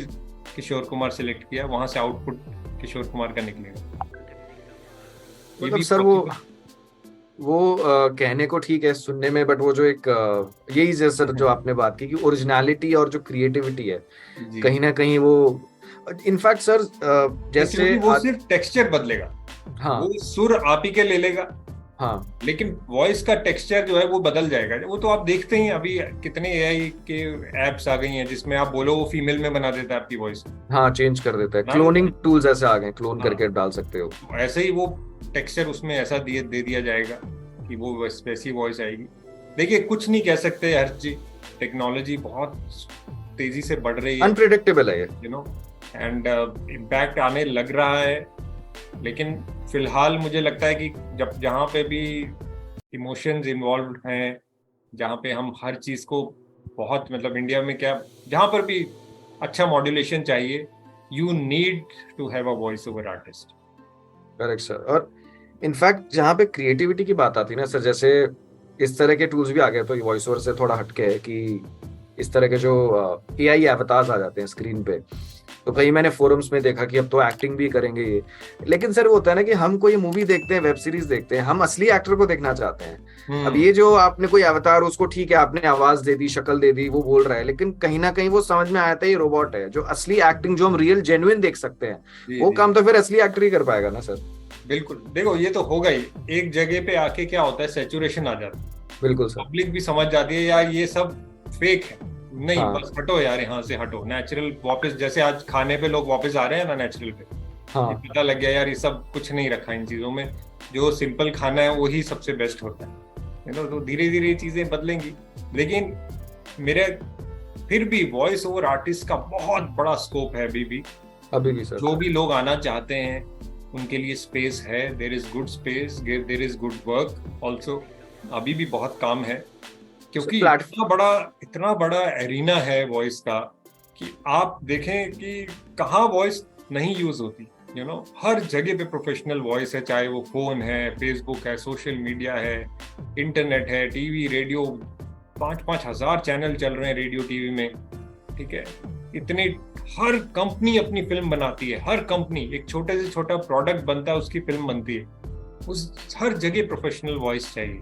किशोर कुमार सिलेक्ट किया वहां से आउटपुट किशोर कुमार का निकलेगा। मतलब सर वो कहने को ठीक है सुनने में, बट वो जो एक यही जैसे जो आपने बात की कि ओरिजिनलिटी और जो क्रिएटिविटी है कहीं ना कहीं वो, इनफैक्ट सर जैसे वो सिर्फ टेक्सचर बदलेगा। हाँ, वो सुर आप ही के ले लेगा। हाँ, लेकिन वॉइस का टेक्सचर जो है वो बदल जाएगा। वो तो आप देखते ही अभी कितने एआई के एप्स आ गई हैं जिसमें आप बोलो वो फीमेल में बना देता है आपकी वॉइस। हाँ, चेंज कर देता है। क्लोनिंग टूल्स ऐसे आ गए, क्लोन करके डाल सकते हो। ऐसे ही वो टेक्सचर उसमें ऐसा दे दिया जाएगा कि वो वैसी वॉइस आएगी। देखिए कुछ नहीं कह सकते, हर चीज टेक्नोलॉजी बहुत तेजी से बढ़ रही है, अनप्रेडिक्टेबल है ये, यू नो, एंड इम्पैक्ट आने लग रहा है। लेकिन फिलहाल मुझे लगता है कि जहाँ पे भी इमोशंस इन्वॉल्व हैं, जहाँ पे हम हर चीज को बहुत मतलब इंडिया में क्या, जहाँ पर भी अच्छा मॉड्यूलेशन चाहिए, you need to have a voice over artist. Correct sir. और इनफैक्ट जहाँ पे क्रिएटिविटी की बात आती है ना सर, जैसे इस तरह के टूल्स भी आ गए, तो वॉइस ओवर से थोड़ा हटके है कि इस तरह के जो एआई अवतार्स आ जाते हैं स्क्रीन पे, तो कहीं मैंने फोरम्स में देखा कि अब तो एक्टिंग भी करेंगे ये। लेकिन सर वो होता है ना कि हम कोई मूवी देखते हैं, वेब सीरीज देखते हैं, हम असली एक्टर को देखना चाहते हैं। अब ये जो आपने कोई अवतार, उसको ठीक है आपने आवाज दे दी, शक्ल दे दी, वो बोल रहा है, लेकिन कहीं ना कहीं वो समझ में आता है ये रोबोट है। जो असली एक्टिंग जो हम रियल जेन्युइन देख सकते हैं, वो काम तो फिर असली एक्टर ही कर पाएगा ना सर। बिल्कुल। देखो ये तो होगा ही, एक जगह पे आके क्या होता है, सैचुरेशन आ जाता है। बिल्कुल सर। पब्लिक भी समझ जाती है यार ये सब फेक है, नहीं हाँ। बस हटो यार यहाँ से हटो, नेचुरल वापस, जैसे आज खाने पे लोग वापस आ रहे हैं ना नेचुरल पे। हाँ। पता लग गया यार ये सब कुछ नहीं रखा इन चीजों में, जो सिंपल खाना है वही सबसे बेस्ट होता है, तो धीरे धीरे ये चीजें बदलेंगी। लेकिन मेरे फिर भी वॉइस ओवर आर्टिस्ट का बहुत बड़ा स्कोप है अभी भी सर। जो भी लोग आना चाहते हैं उनके लिए स्पेस है, there is good space, there is good work also. अभी भी बहुत काम है क्योंकि इतना बड़ा एरिना है वॉइस का कि आप देखें कि कहाँ वॉइस नहीं यूज होती, हर जगह पे प्रोफेशनल वॉइस है, चाहे वो फोन है, फेसबुक है, सोशल मीडिया है, इंटरनेट है, टीवी, रेडियो, 5-5 हजार चैनल चल रहे हैं रेडियो टीवी में, ठीक है। इतने, हर कंपनी अपनी फिल्म बनाती है, हर कंपनी एक छोटे से छोटा प्रोडक्ट बनता है उसकी फिल्म बनती है, उस हर जगह प्रोफेशनल वॉइस चाहिए।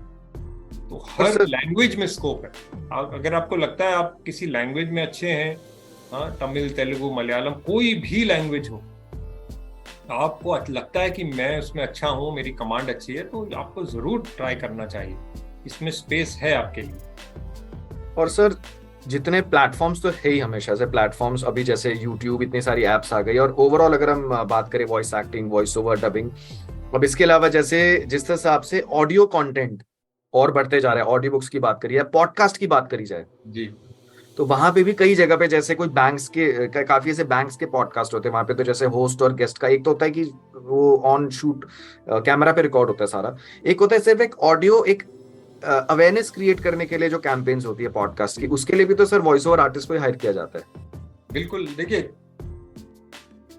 तो हर लैंग्वेज में स्कोप है। अगर आपको लगता है आप किसी लैंग्वेज में अच्छे हैं, हाँ, तमिल, तेलुगु, मलयालम, कोई भी लैंग्वेज हो, आपको लगता है कि मैं उसमें अच्छा हूँ, मेरी कमांड अच्छी है, तो आपको जरूर ट्राई करना चाहिए, इसमें स्पेस है आपके लिए। और सर जितने प्लेटफॉर्म्स तो है ही हमेशा से प्लेटफॉर्म्स, अभी जैसे यूट्यूब, इतनी सारी एप्स आ गई, और ओवरऑल अगर हम बात करें voice acting, voice over dubbing, अब इसके अलावा जैसे जिस हिसाब से ऑडियो कंटेंट और बढ़ते जा रहे हैं, ऑडियो बुक्स की बात करिए, पॉडकास्ट की बात करी जाए जी, तो वहां पे भी कई जगह पे, जैसे कोई बैंक्स के काफी ऐसे बैंक्स के पॉडकास्ट होते हैं, वहां पे तो जैसे होस्ट और गेस्ट का एक तो होता है कि वो ऑन शूट कैमरा पे रिकॉर्ड होता है सारा, एक होता है सिर्फ एक ऑडियो, एक अवेयरनेस क्रिएट करने के लिए जो कैंपेन्स होती है पॉडकास्ट की, उसके लिए भी तो सर वॉइस ओवर आर्टिस्ट को हायर किया जाता है। बिल्कुल। देखिए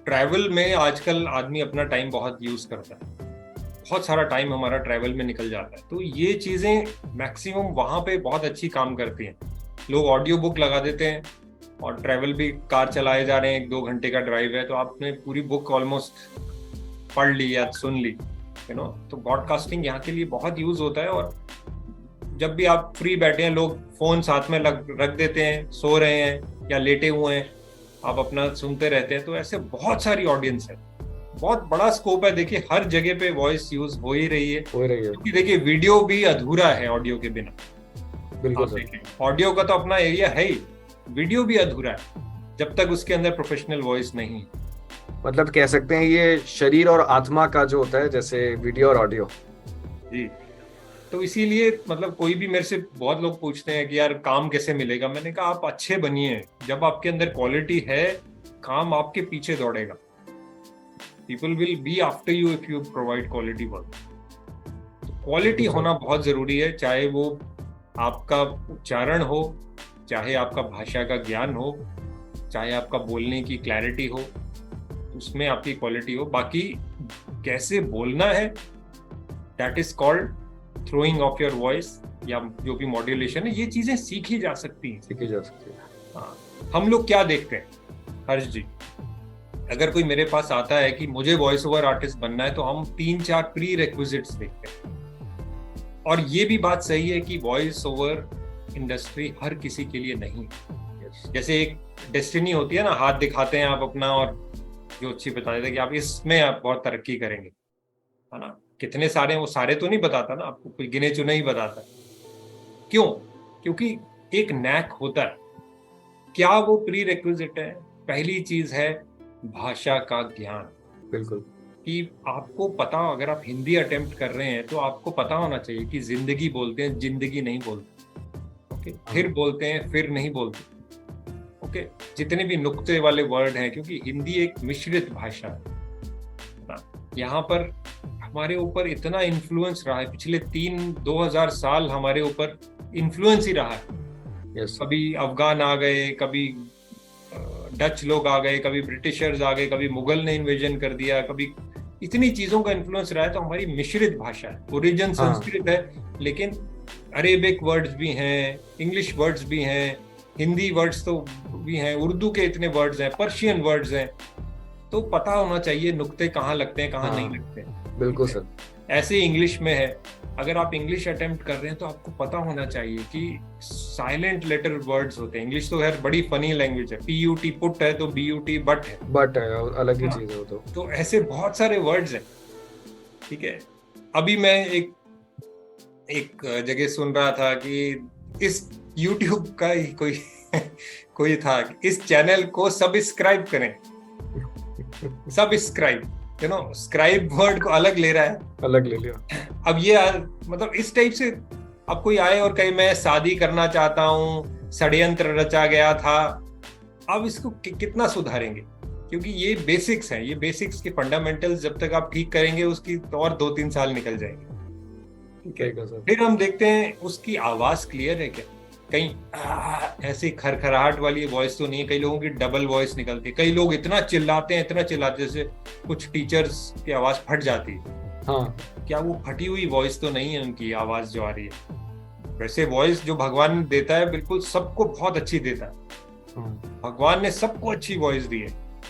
ट्रैवल में आजकल आदमी अपना टाइम बहुत यूज करता है, बहुत सारा टाइम हमारा ट्रैवल में निकल जाता है, तो ये चीजें मैक्सिमम वहां पे बहुत अच्छी काम करती हैं। लोग ऑडियो बुक लगा देते हैं और ट्रैवल भी, कार चलाए जा रहे हैं, 1-2 घंटे का ड्राइव है, तो आपने पूरी बुक ऑलमोस्ट पढ़ ली या सुन ली, तो ब्रॉडकास्टिंग यहाँ के लिए बहुत यूज होता है। और जब भी आप फ्री बैठे हैं, लोग फोन साथ में रख देते हैं, सो रहे हैं या लेटे हुए हैं, आप अपना सुनते रहते हैं, तो ऐसे बहुत सारी ऑडियंस है, बहुत बड़ा स्कोप है। देखिए हर जगह पे वॉइस यूज हो ही रही है, क्योंकि देखिए वीडियो भी अधूरा है ऑडियो के बिना, बिल्कुल आप सर। देखें ऑडियो का तो अपना एरिया है ही, वीडियो भी अधूरा है जब तक उसके अंदर प्रोफेशनल वॉइस नहीं है। मतलब कह सकते हैं ये शरीर और आत्मा का जो होता है, जैसे वीडियो और ऑडियो। जी, तो इसीलिए मतलब कोई भी मेरे से बहुत लोग पूछते हैं कि यार काम कैसे मिलेगा, मैंने कहा आप अच्छे बनिए, जब आपके अंदर क्वालिटी है काम आपके पीछे दौड़ेगा। People will be after you if you provide quality work. Quality होना बहुत जरूरी है, चाहे वो आपका उच्चारण हो, चाहे आपका भाषा का ज्ञान हो, चाहे आपका बोलने की क्लैरिटी हो, उसमें आपकी क्वालिटी हो। बाकी कैसे बोलना है, that is called throwing of your voice, या जो भी मॉड्यूलेशन है, ये चीजें सीखी जा सकती हैं। सीखी जा सकती है। हाँ, हम लोग क्या देखते हैं हर्ष जी, अगर कोई मेरे पास आता है कि मुझे वॉइस ओवर आर्टिस्ट बनना है, तो हम 3-4 प्री रिक्विजिट्स देखते हैं। और ये भी बात सही है कि वॉइस ओवर इंडस्ट्री हर किसी के लिए नहीं है। जैसे एक डेस्टिनी होती है ना, हाथ दिखाते हैं आप अपना और जो अच्छी बता देते हैं कि आप इसमें आप बहुत तरक्की करेंगे, है ना। कितने सारे, वो सारे तो नहीं बताता ना आपको, कोई गिने चुने ही बताता। क्यों? क्योंकि एक नैक होता है। क्या वो प्री रिक्विजिट है? पहली चीज है भाषा का ज्ञान। बिल्कुल। कि आपको पता, अगर आप हिंदी अटेम्प्ट कर रहे हैं तो आपको पता होना चाहिए कि जिंदगी बोलते हैं, जिंदगी नहीं बोलते। ओके, फिर बोलते हैं, फिर नहीं बोलते। ओके, जितने भी नुक्ते वाले वर्ड हैं, क्योंकि हिंदी एक मिश्रित भाषा है। यहाँ पर हमारे ऊपर इतना इन्फ्लुएंस रहा है, पिछले 2000 साल हमारे ऊपर इन्फ्लुएंस ही रहा है। Yes. कभी अफगान आ गए, कभी डच लोग आ गए, कभी ब्रिटिशर्स आ गए, कभी मुगल ने इन्वेजन कर दिया, कभी इतनी चीजों का इन्फ्लुएंस रहा है। तो हमारी मिश्रित भाषा है, ओरिजिन संस्कृत है, लेकिन अरेबिक वर्ड्स भी हैं, इंग्लिश वर्ड्स भी हैं, हिंदी वर्ड्स तो भी हैं, उर्दू के इतने वर्ड्स हैं, पर्शियन वर्ड्स हैं। तो पता होना चाहिए नुक्ते कहाँ लगते हैं, कहाँ नहीं लगते हैं। बिल्कुल सर। ऐसे इंग्लिश में है, अगर आप इंग्लिश अटेम्प्ट कर रहे हैं तो आपको पता होना चाहिए कि साइलेंट लेटर वर्ड्स होते हैं। इंग्लिश तो खैर बड़ी फनी लैंग्वेज है, PUT पुट है तो BUT बट है, बट है, अलग ही चीज है वो तो ऐसे बहुत सारे वर्ड्स हैं। ठीक है, अभी मैं एक जगह सुन रहा था कि इस YouTube का ही कोई था, इस चैनल को सब्सक्राइब करें। सब्सक्राइब, स्क्राइब वर्ड को अलग ले रहा है, अलग ले लिया। अब ये मतलब इस टाइप से अब कोई आए और कहे मैं शादी करना चाहता हूँ, षड्यंत्र रचा गया था, अब इसको कितना सुधारेंगे? क्योंकि ये बेसिक्स हैं, ये बेसिक्स के फंडामेंटल्स जब तक आप ठीक करेंगे, उसकी तो और 2-3 साल निकल जाएंगे। ठीक है, फिर हम देखते हैं उसकी आवाज क्लियर है क्या, कहीं ऐसी खरखराहट वाली वॉइस तो नहीं है। कई लोगों की डबल वॉइस निकलती है, कई लोग इतना चिल्लाते हैं, जैसे कुछ टीचर्स की आवाज फट जाती है। हाँ, क्या वो फटी हुई वॉइस तो नहीं है उनकी आवाज जो आ रही है? वैसे वॉइस जो भगवान देता है बिल्कुल सबको बहुत अच्छी देता है। भगवान ने सबको अच्छी वॉइस दी है।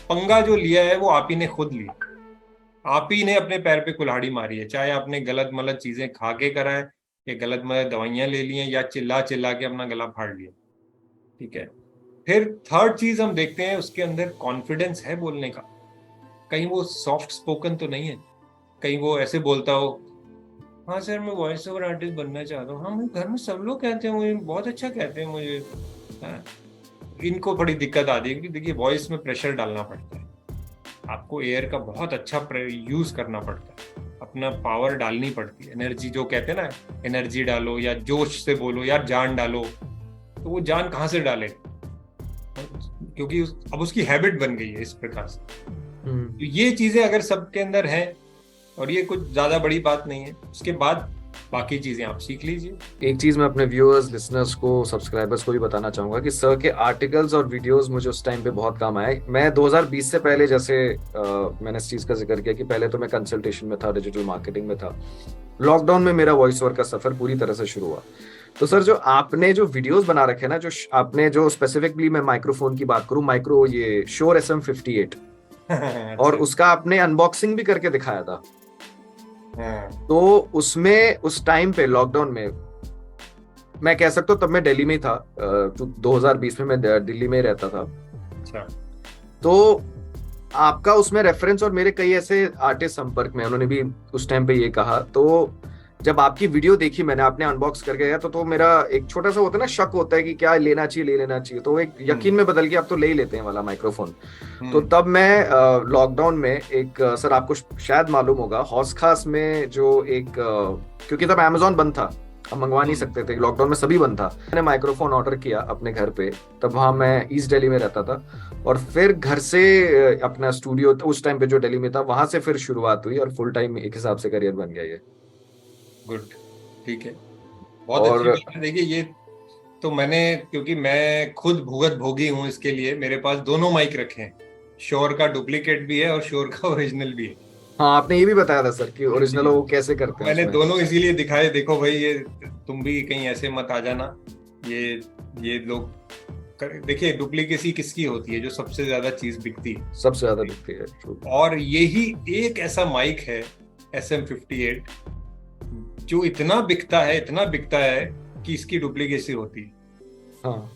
पंगा जो लिया है वो आप ही ने खुद लिया, आप ही ने अपने पैर पे कुल्हाड़ी मारी है। चाहे आपने गलत मलत चीजें खा के करा है, या गलत मलत दवाइयां ले ली हैं, या चिल्ला के अपना गला फाड़ लिया। ठीक है, फिर थर्ड चीज हम देखते हैं, उसके अंदर कॉन्फिडेंस है बोलने का। कहीं वो सॉफ्ट स्पोकन तो नहीं है, कहीं वो ऐसे बोलता हो, हाँ सर मैं वॉइस ओवर आर्टिस्ट बनना चाहता हूँ, हाँ मेरे घर में सब लोग कहते हैं मुझे, बहुत अच्छा कहते हैं मुझे। इनको बड़ी दिक्कत आती है, क्योंकि देखिए वॉइस में प्रेशर डालना पड़ता है, आपको एयर का बहुत अच्छा यूज करना पड़ता है, अपना पावर डालनी पड़ती है, एनर्जी जो कहते हैं ना, एनर्जी डालो या जोश से बोलो यार, जान डालो। तो वो जान कहाँ से डाले? क्योंकि अब उसकी हैबिट बन गई है इस प्रकार से। तो ये चीजें अगर सबके अंदर हैं, और ये कुछ ज्यादा बड़ी बात नहीं है, उसके बाद बाकी चीजें आप सीख लीजिए। एक चीज मैं अपने व्यूअर्स, लिसनर्स को, सब्सक्राइबर्स को भी बताना चाहूंगा कि सर के आर्टिकल्स और वीडियोस मुझे उस टाइम पे बहुत काम आए। मैं 2020 से पहले, जैसे मैंने इस चीज का जिक्र किया कि पहले तो मैं कंसल्टेशन में था, डिजिटल मार्केटिंग में था। लॉकडाउन में मेरा वॉइस ओवर का सफर पूरी तरह से शुरू हुआ। तो सर जो आपने जो वीडियोस बना रखे ना, जो आपने जो स्पेसिफिकली मैं माइक्रोफोन की बात करूं, माइक्रो ये श्योर SM58 और उसका आपने अनबॉक्सिंग भी करके दिखाया था। तो उसमें उस टाइम पे लॉकडाउन में मैं कह सकता हूँ, तब मैं दिल्ली में था, 2020 में मैं दिल्ली में रहता था। अच्छा। तो आपका उसमें रेफरेंस, और मेरे कई ऐसे आर्टिस्ट संपर्क में, उन्होंने भी उस टाइम पे ये कहा। तो जब आपकी वीडियो देखी मैंने, आपने अनबॉक्स करके गया, तो मेरा एक छोटा सा होता है ना, शक होता है कि क्या लेना चाहिए, ले लेना चाहिए, तो एक यकीन में बदल गया, अब तो ले ही लेते हैं वाला माइक्रोफोन। तो तब मैं लॉकडाउन में एक सर आपको शायद मालूम होगा, हौस खास में जो एक क्योंकि तब अमेजोन बंद था, हम मंगवा नहीं सकते थे, लॉकडाउन में सभी बंद था, मैंने माइक्रोफोन ऑर्डर किया अपने घर पे। तब वहाँ मैं ईस्ट दिल्ली में रहता था, और फिर घर से अपना स्टूडियो उस टाइम पे जो दिल्ली में था वहां से फिर शुरुआत हुई, और फुल टाइम एक हिसाब से करियर बन गया ये। गुड, ठीक है, बहुत अच्छी और बात है। देखिए ये तो मैंने, क्योंकि मैं खुद भुगत भोगी हूँ इसके लिए, मेरे पास दोनों माइक रखे हैं, श्योर का डुप्लीकेट भी है और श्योर का ओरिजिनल भी है। हाँ, आपने ये भी बताया था सर कि ओरिजिनल वो कैसे करते हैं मैंने उसमें। दोनों इसीलिए दिखाए, देखो भाई ये तुम भी कहीं ऐसे मत आ जाना, ये लोग देखिए डुप्लीकेसी किसकी होती है, जो सबसे ज्यादा चीज बिकती है, सबसे ज्यादा दिखती है, true। और यही एक ऐसा माइक है SM58 जो इतना बिकता है, इतना बिकता है कि इसकी डुप्लीकेसी होती है। हाँ,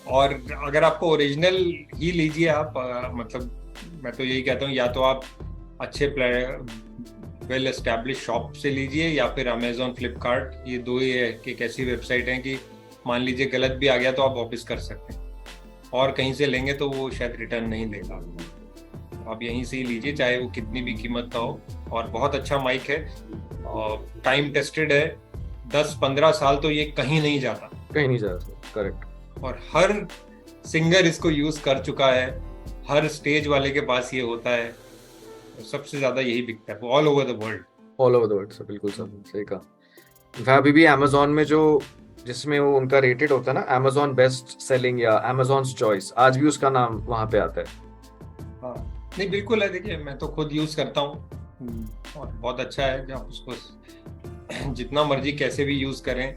और अगर आपको ओरिजिनल ही लीजिए आप, मतलब मैं तो यही कहता हूँ, या तो आप अच्छे वेल एस्टैब्लिश शॉप से लीजिए, या फिर अमेजोन, फ्लिपकार्ट, ये दो ही है कि एक ऐसी वेबसाइट है कि मान लीजिए गलत भी आ गया तो आप वापस कर सकते हैं, और कहीं से लेंगे तो वो शायद रिटर्न नहीं देगा। आप यहीं से ही लीजिए, चाहे वो कितनी भी कीमत का हो। और बहुत अच्छा माइक है, और टाइम टेस्टेड है, 10-15 साल तो ये कहीं नहीं जाता, कहीं नहीं जा सकता, करेक्ट। और हर सिंगर इसको यूज कर चुका है, हर स्टेज वाले के पास ये होता है, सबसे ज्यादा यही बिकता है all over the world. All over the world sir, बिल्कुल सर, सही कहा। वह अभी भी अमेजोन में जो, जिसमें वो उनका रेटेड होता है ना, अमेजोन बेस्ट सेलिंग या अमेजोन चॉइस, आज भी उसका नाम वहां पे आता है। हाँ, नहीं बिल्कुल है, देखिए मैं तो खुद यूज करता हूँ, और बहुत अच्छा है। जब उसको जितना मर्जी कैसे भी यूज करें,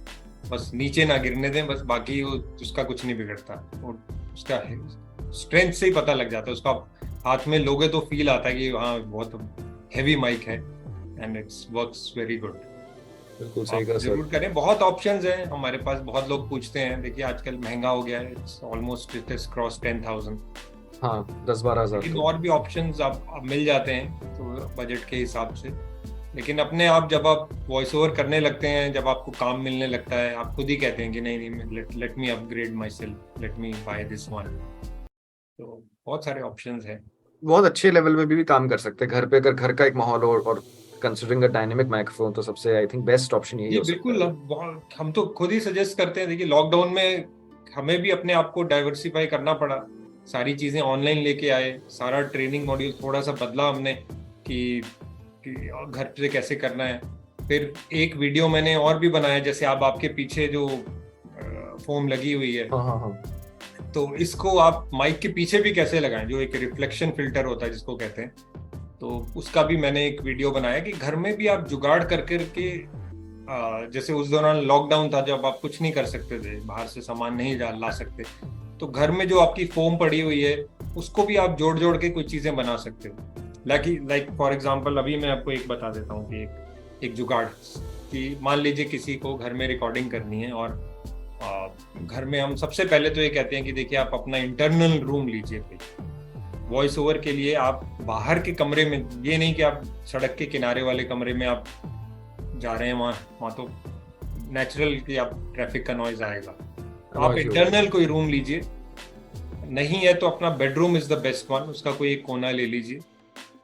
बस नीचे ना गिरने दें, बस बाकी उसका कुछ नहीं बिगड़ता। और उसका स्ट्रेंथ से ही पता लग जाता है, उसका हाथ में लोगे तो फील आता है कि हाँ बहुत हैवी माइक है, and it's works very good. बिल्कुल सही कहा सर। जरूर करें, बहुत ऑप्शंस हैं हमारे पास। बहुत लोग पूछते हैं, देखिए आजकल महंगा हो गया है, it's almost it is cross 10,000। हाँ, 10-12 लेकिन हजार और भी ऑप्शंस आप मिल जाते हैं तो बजट के हिसाब से। लेकिन अपने आप जब आप वॉइस ओवर करने लगते हैं, जब आपको काम मिलने लगता है, आप खुद ही कहते हैं कि नहीं नहीं, let me upgrade my self, let me buy this one. तो बहुत सारे ऑप्शंस हैं। बहुत अच्छे लेवल में भी काम कर सकते हैं घर पे, अगर घर का एक माहौल हो, और कंसिडरिंग अ डायनेमिक माइक्रोफोन, तो सबसे आई थिंक बेस्ट ऑप्शन यही जी हो सकता बिल्कुल, है। अब हम तो खुद ही सजेस्ट करते हैं। देखिए लॉकडाउन में हमें भी अपने आप को डाइवर्सिफाई करना पड़ा, सारी चीजें ऑनलाइन लेके आए, सारा ट्रेनिंग मॉड्यूल थोड़ा सा बदला हमने कि घर से कैसे करना है। फिर एक वीडियो मैंने और भी बनाया, जैसे आप आपके पीछे जो फोम लगी हुई है, हाँ हाँ हाँ, तो इसको आप माइक के पीछे भी कैसे लगाएं, जो एक रिफ्लेक्शन फिल्टर होता है जिसको कहते हैं, तो उसका भी मैंने एक वीडियो बनाया कि घर में भी आप जुगाड़ कर करके, जैसे उस दौरान लॉकडाउन था जब आप कुछ नहीं कर सकते थे, बाहर से सामान नहीं ला सकते, तो घर में जो आपकी फोम पड़ी हुई है उसको भी आप जोड़ जोड़ के कुछ चीजें बना सकते हो। लाइक फॉर एग्जांपल, अभी मैं आपको एक बता देता हूँ कि एक जुगाड़, कि मान लीजिए किसी को घर में रिकॉर्डिंग करनी है, और घर में हम सबसे पहले तो ये कहते हैं कि देखिए आप अपना इंटरनल रूम लीजिए कोई वॉइस ओवर के लिए। आप बाहर के कमरे में, ये नहीं कि आप सड़क के किनारे वाले कमरे में आप जा रहे हैं, वहाँ तो नेचुरल कि आप ट्रैफिक का नॉइज आएगा। आप इंटरनल कोई रूम लीजिए, नहीं है तो अपना bedroom is the best one, उसका कोई एक कोना ले लीजिए।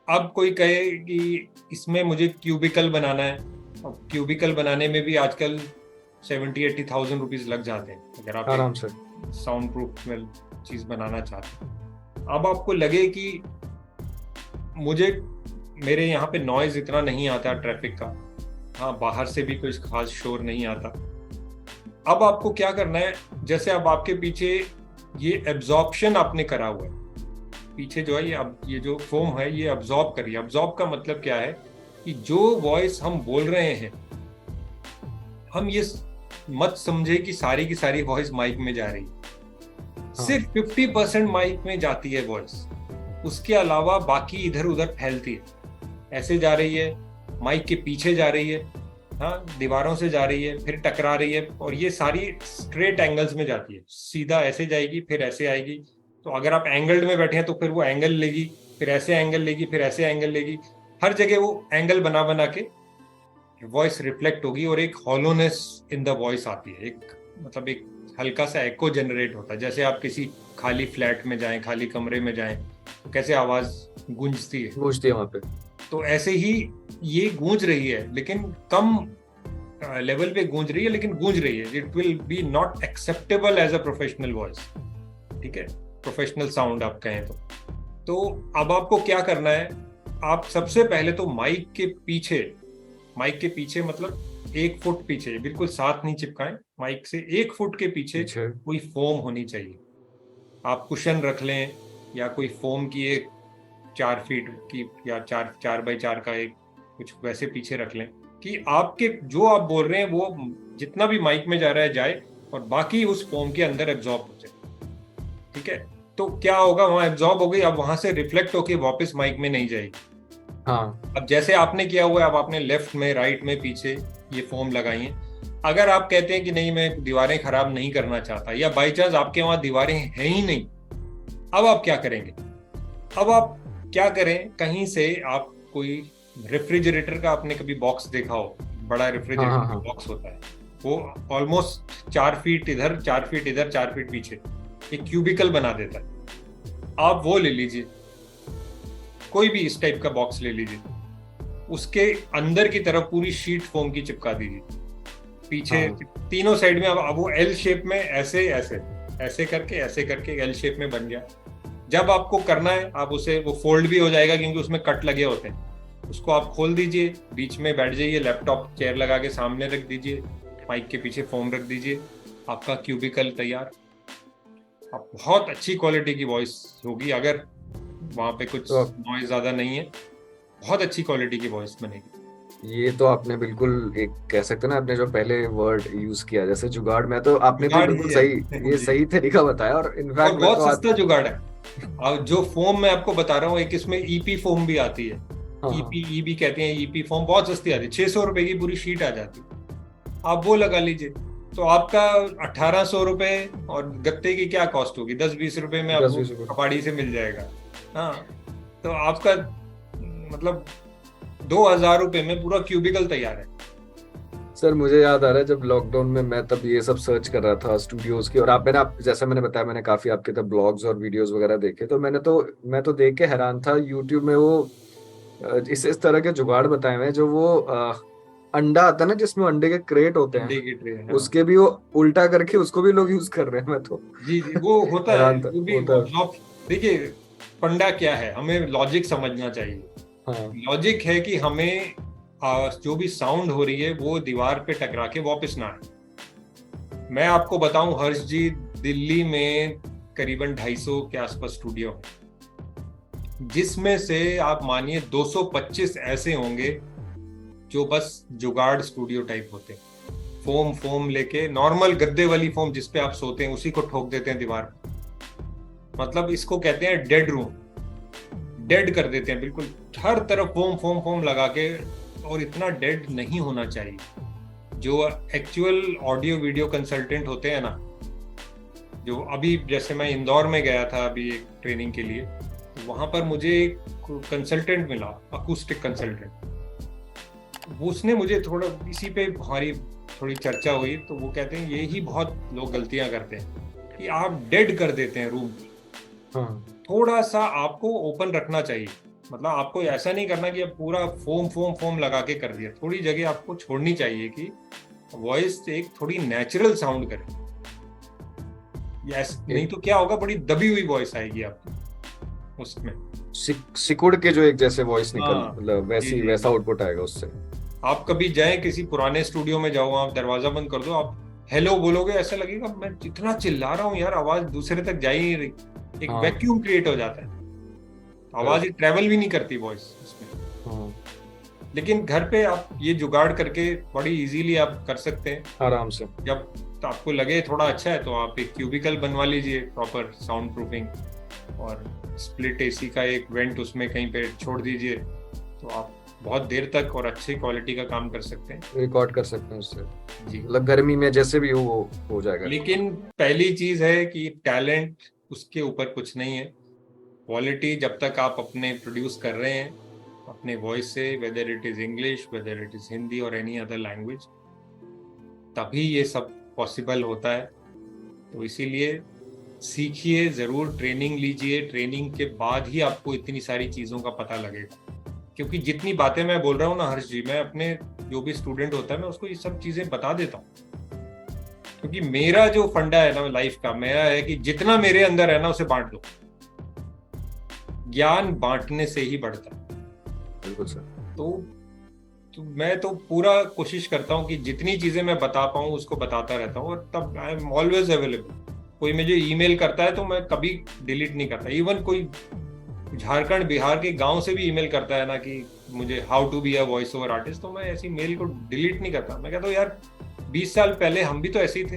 अब कोई कहे कि इसमें मुझे क्यूबिकल बनाना है, और क्यूबिकल बनाने में भी आजकल 70-80,000 रुपीज लग जाते हैं, अगर आप आराम से साउंड प्रूफ में चीज बनाना चाहते हैं। अब आपको लगे कि मुझे, मेरे यहाँ पे नॉइज इतना नहीं आता ट्रैफिक का, हाँ बाहर से भी कोई खास शोर नहीं आता। अब आपको क्या करना है, जैसे अब आपके पीछे ये एब्जॉर्प्शन आपने करा हुआ है, पीछे जो है ये जो फोम है ये अब्जॉर्ब करिए। अब्जॉर्ब का मतलब क्या है कि जो वॉइस हम बोल रहे हैं, हम ये मत समझे कि सारी की सारी वॉइस माइक में जा रही है। सिर्फ 50% माइक में जाती है वॉइस, उसके अलावा बाकी इधर उधर फैलती है, ऐसे जा रही है, माइक के पीछे जा रही है, हाँ दीवारों से जा रही है, फिर टकरा रही है, और ये सारी स्ट्रेट एंगल्स में जाती है, सीधा ऐसे जाएगी फिर ऐसे आएगी। तो अगर आप एंगल्ड में बैठे हैं तो फिर वो एंगल लेगी, फिर ऐसे एंगल लेगी, फिर ऐसे एंगल लेगी, हर जगह वो एंगल बना बना के वॉइस रिफ्लेक्ट होगी और एक हॉलोनेस इन द वॉइस आती है, एक मतलब एक हल्का सा एको जनरेट होता है। जैसे आप किसी खाली फ्लैट में जाएं, खाली कमरे में जाएं, तो कैसे आवाज गूंजती है, गूंजती है वहां पे। तो ऐसे ही ये गूंज रही है, लेकिन कम लेवल पे गूंज रही है, लेकिन गूंज रही है। It will be not acceptable as a professional voice, ठीक है, प्रोफेशनल साउंड आप कहें तो अब आपको क्या करना है, आप सबसे पहले तो माइक के पीछे मतलब 1 फुट पीछे, बिल्कुल साथ नहीं चिपकाएं, माइक से 1 फुट के पीछे कोई फोम होनी चाहिए। आप कुशन रख लें या कोई फोम की एक 4 फीट की या 4x4 का एक कुछ वैसे पीछे रख लें कि आपके जो आप बोल रहे हैं वो जितना भी माइक में जा रहा है जाए और बाकी उस फोम के अंदर एब्जॉर्ब हो जाए, ठीक है। तो क्या होगा, वहां एब्जॉर्ब हो गई, अब वहां से रिफ्लेक्ट होके वापस माइक में नहीं जाएगी। हाँ, अब जैसे आपने किया हुआ है, अब आपने लेफ्ट में, राइट में, पीछे ये फोम लगाई है। अगर आप कहते हैं कि नहीं मैं दीवारें खराब नहीं करना चाहता, या बाई चांस आपके वहां दीवारें हैं ही नहीं, अब आप क्या करेंगे? अब आप क्या करें, कहीं से आप कोई रेफ्रिजरेटर का, आपने कभी बॉक्स देखा हो, बड़ा रेफ्रिजरेटर का बॉक्स होता है, वो ऑलमोस्ट 4 फीट इधर 4 फीट इधर 4 फीट पीछे एक क्यूबिकल बना देता है। आप वो ले लीजिए, कोई भी इस टाइप का बॉक्स ले लीजिए, उसके अंदर की तरफ पूरी शीट फोम की चिपका दीजिए, पीछे तीनों साइड में। अब वो एल शेप में ऐसे ऐसे ऐसे करके एल शेप में बन गया। जब आपको करना है, आप उसे, वो फोल्ड भी हो जाएगा क्योंकि उसमें कट लगे होते हैं, उसको आप खोल दीजिए, बीच में बैठ जाइए, लैपटॉप चेयर लगा के सामने रख दीजिए, माइक के पीछे फोम रख दीजिए, आपका क्यूबिकल तैयार। आप बहुत अच्छी क्वालिटी की वॉइस होगी, अगर वहां पे कुछ नॉइज ज्यादा नहीं है, बहुत अच्छी क्वालिटी की वॉइस बनेगी। ये तो आपने बिल्कुल एक कह सकते हैं ना, आपने जो पहले वर्ड यूज किया जैसे जुगाड़ में, तो आपने तो बिल्कुल सही, ये सही तरीका बताया। और इनफैक्ट बहुत सस्ता जुगाड़ है। और जो फोम मैं आपको बता रहा हूँ, एक इसमें ईपी फोम भी आती है, ईपी कहते हैं, ईपी फोम बहुत सस्ती आती है, 600 रुपए की पूरी शीट आ जाती है, आप वो लगा लीजिए, तो आपका 1800 रुपए, और गत्ते की क्या कॉस्ट होगी, 10-20 रुपए में आपको कपाड़ी से मिल जाएगा। हाँ, तो आपका मतलब 2000 रुपए में पूरा क्यूबिकल तैयार है। सर मुझे याद आ रहा है, जब लॉकडाउन में मैं तब ये सब सर्च कर रहा था स्टूडियोज की, और आप जैसा मैंने बताया, मैंने काफी आपके तब ब्लॉग्स और वीडियोस वगैरह देखे, तो मैं तो देख के हैरान था यूट्यूब में, वो इस तरह के जुगाड़ बताए हुए हैं, जो वो अंडा आता है ना, जिसमें अंडे के क्रेट होते हैं, अंडे की ट्रे, हाँ। उसके भी वो उल्टा करके उसको भी लोग यूज कर रहे हैं। मैं तो जी वो होता है, वो भी देखिए, फंडा क्या है, हमें लॉजिक समझना चाहिए। लॉजिक है कि हमें जो भी साउंड हो रही है वो दीवार पे टकरा के वापस ना आए। मैं आपको बताऊं हर्ष जी, दिल्ली में करीबन 250 के आसपास स्टूडियो है, जिसमें से आप मानिए 225 ऐसे होंगे जो बस जुगाड़ स्टूडियो टाइप होते हैं। फोम लेके, नॉर्मल गद्दे वाली फोम जिसपे आप सोते हैं, उसी को ठोक देते हैं दीवार पर। मतलब इसको कहते हैं डेड रूम, डेड कर देते हैं बिल्कुल, हर तरफ फोम लगा के। और इतना डेड नहीं होना चाहिए। जो एक्चुअल ऑडियो वीडियो कंसल्टेंट होते हैं ना, जो अभी जैसे मैं इंदौर में गया था अभी एक ट्रेनिंग के लिए, वहां पर मुझे एक कंसल्टेंट मिला, अकूस्टिक कंसल्टेंट। उसने मुझे थोड़ा इसी पे हमारी थोड़ी चर्चा हुई, तो वो कहते हैं यही बहुत लोग गलतियां करते हैं कि आप डेड कर देते हैं रूम। थोड़ा सा आपको ओपन रखना चाहिए, मतलब आपको ऐसा नहीं करना कि आप पूरा फोम लगा के कर दिया। थोड़ी जगह आपको छोड़नी चाहिए कि वॉइस एक थोड़ी नेचुरल साउंड करे। नहीं तो क्या होगा, बड़ी दबी हुई वॉइस आएगी आपको, उसमें सिकुड़ के जो एक जैसे वॉइस निकल, मतलब वैसा आउटपुट आएगा उससे। आप कभी जाएं किसी पुराने स्टूडियो में, जाओ, आप दरवाजा बंद कर दो, आप हेलो बोलोगे, ऐसा लगेगा मैं इतना चिल्ला रहा हूँ यार, आवाज दूसरे तक जा ही नहीं रही, एक वैक्यूम क्रिएट हो जाता है, आवाज ट्रेवल भी नहीं करती वॉइस उसमें। लेकिन घर पे आप ये जुगाड़ करके बड़ी इजीली आप कर सकते हैं आराम से। जब तो आपको लगे थोड़ा अच्छा है, तो आप एक क्यूबिकल बनवा लीजिए, प्रॉपर साउंड प्रूफिंग, और स्प्लिट एसी का एक वेंट उसमें कहीं पे छोड़ दीजिए, तो आप बहुत देर तक और अच्छी क्वालिटी का काम कर सकते हैं, रिकॉर्ड कर सकते हैं उससे जी। मतलब गर्मी में जैसे भी हो जाएगा। लेकिन पहली चीज है कि टैलेंट उसके ऊपर कुछ नहीं है, क्वालिटी जब तक आप अपने प्रोड्यूस कर रहे हैं अपने वॉइस से, whether it is English, whether it is Hindi और एनी अदर लैंग्वेज, तभी ये सब पॉसिबल होता है। तो इसीलिए सीखिए ज़रूर, ट्रेनिंग लीजिए, ट्रेनिंग के बाद ही आपको इतनी सारी चीज़ों का पता लगेगा। क्योंकि जितनी बातें मैं बोल रहा हूँ ना हर्ष जी, मैं अपने जो भी स्टूडेंट होता है मैं उसको ये सब चीज़ें बता देता हूँ। क्योंकि मेरा जो फंडा है ना लाइफ का, मेरा है कि जितना मेरे अंदर है ना उसे बांट दो। ज्ञान बांटने से ही बढ़ता है। बिल्कुल सर। तो मैं तो पूरा कोशिश करता हूँ कि जितनी चीजें मैं बता पाऊँ उसको बताता रहता हूँ, और तब आई एम ऑलवेज अवेलेबल। कोई मुझे ईमेल करता है तो मैं कभी डिलीट नहीं करता। इवन कोई झारखंड बिहार के गांव से भी ईमेल करता है ना कि मुझे how to be a voice over artist, तो मैं ऐसी मेल को डिलीट नहीं करता। मैं कहता हूँ यार 20 साल पहले हम भी तो ऐसे ही थे,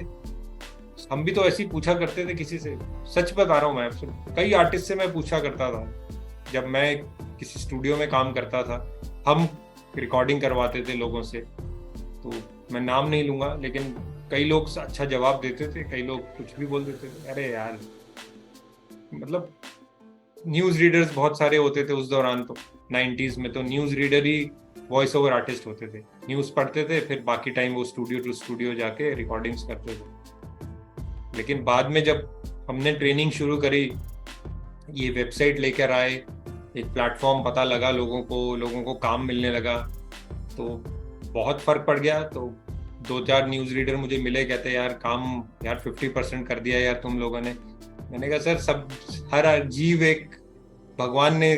हम भी तो ऐसे ही पूछा करते थे किसी से। सच बता रहा हूँ मैं आपसे, कई आर्टिस्ट से मैं पूछा करता था जब मैं किसी स्टूडियो में काम करता था। हम रिकॉर्डिंग करवाते थे लोगों से, तो मैं नाम नहीं लूंगा, लेकिन कई लोग अच्छा जवाब देते थे, कई लोग कुछ भी बोल देते थे। अरे यार, मतलब न्यूज रीडर्स बहुत सारे होते थे उस दौरान। तो 90s में तो न्यूज रीडर ही वॉइस ओवर आर्टिस्ट होते थे। न्यूज पढ़ते थे, फिर बाकी टाइम वो स्टूडियो टू स्टूडियो जाके रिकॉर्डिंग्स करते थे। लेकिन बाद में जब हमने ट्रेनिंग शुरू करी, ये वेबसाइट लेकर आए, एक प्लेटफॉर्म पता लगा, लोगों को काम मिलने लगा, तो बहुत फर्क पड़ गया। तो 2-4 न्यूज रीडर मुझे मिले, कहते यार काम यार 50% कर दिया यार तुम लोगों ने। मैंने कहा सर, सब हर जीव एक भगवान ने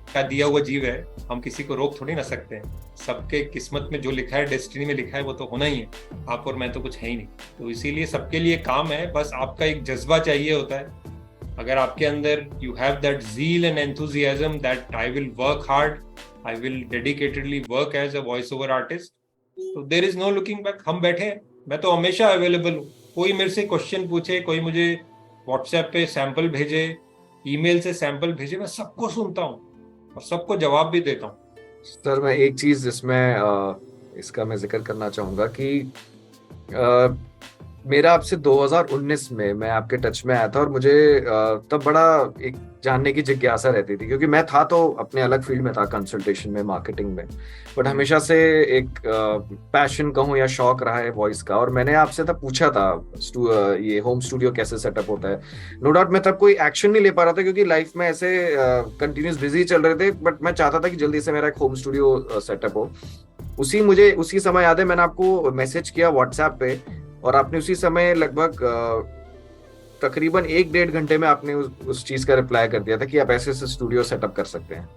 का दिया हुआ जीव है, हम किसी को रोक थोड़ी ना सकते हैं। सबके किस्मत में जो लिखा है, डेस्टिनी में लिखा है, वो तो होना ही है। आप और मैं तो कुछ है ही नहीं। तो इसीलिए सबके लिए काम है, बस आपका एक जज्बा चाहिए होता है। अगर आपके अंदर you have that zeal and enthusiasm that I will work hard, I will dedicatedly work as a voice over artist, तो there is no looking back. हम बैठे हैं, मैं तो हमेशा अवेलेबल हूँ। कोई मेरे से क्वेश्चन पूछे, कोई मुझे व्हाट्सएप पे सैंपल भेजे, ईमेल से सैंपल भेजे, मैं सबको सुनता हूँ और सबको जवाब भी देता हूँ। सर मैं एक चीज इसमें इसका मैं जिक्र करना चाहूंगा कि मेरा आपसे 2019 में मैं आपके टच में आया था, और मुझे तब बड़ा एक जानने की जिज्ञासा रहती थी, क्योंकि मैं था तो अपने अलग फील्ड में था, कंसल्टेशन में, मार्केटिंग में, बट हमेशा से एक पैशन कहूँ या शौक रहा है वॉइस का। और मैंने आपसे तब पूछा था ये होम स्टूडियो कैसे सेटअप होता है। नो डाउट मैं तब कोई एक्शन नहीं ले पा रहा था, क्योंकि लाइफ में ऐसे कंटिन्यूस बिजी चल रहे थे, बट मैं चाहता था कि जल्दी से मेरा एक होम स्टूडियो सेटअप हो। उसी समय याद है मैंने आपको मैसेज किया व्हाट्सएप पे, और आपने उसी समय लगभग तकरीबन 1-1.5 घंटे में आपने उस चीज का रिप्लाई कर दिया था कि आप ऐसे स्टूडियो सेटअप कर सकते हैं।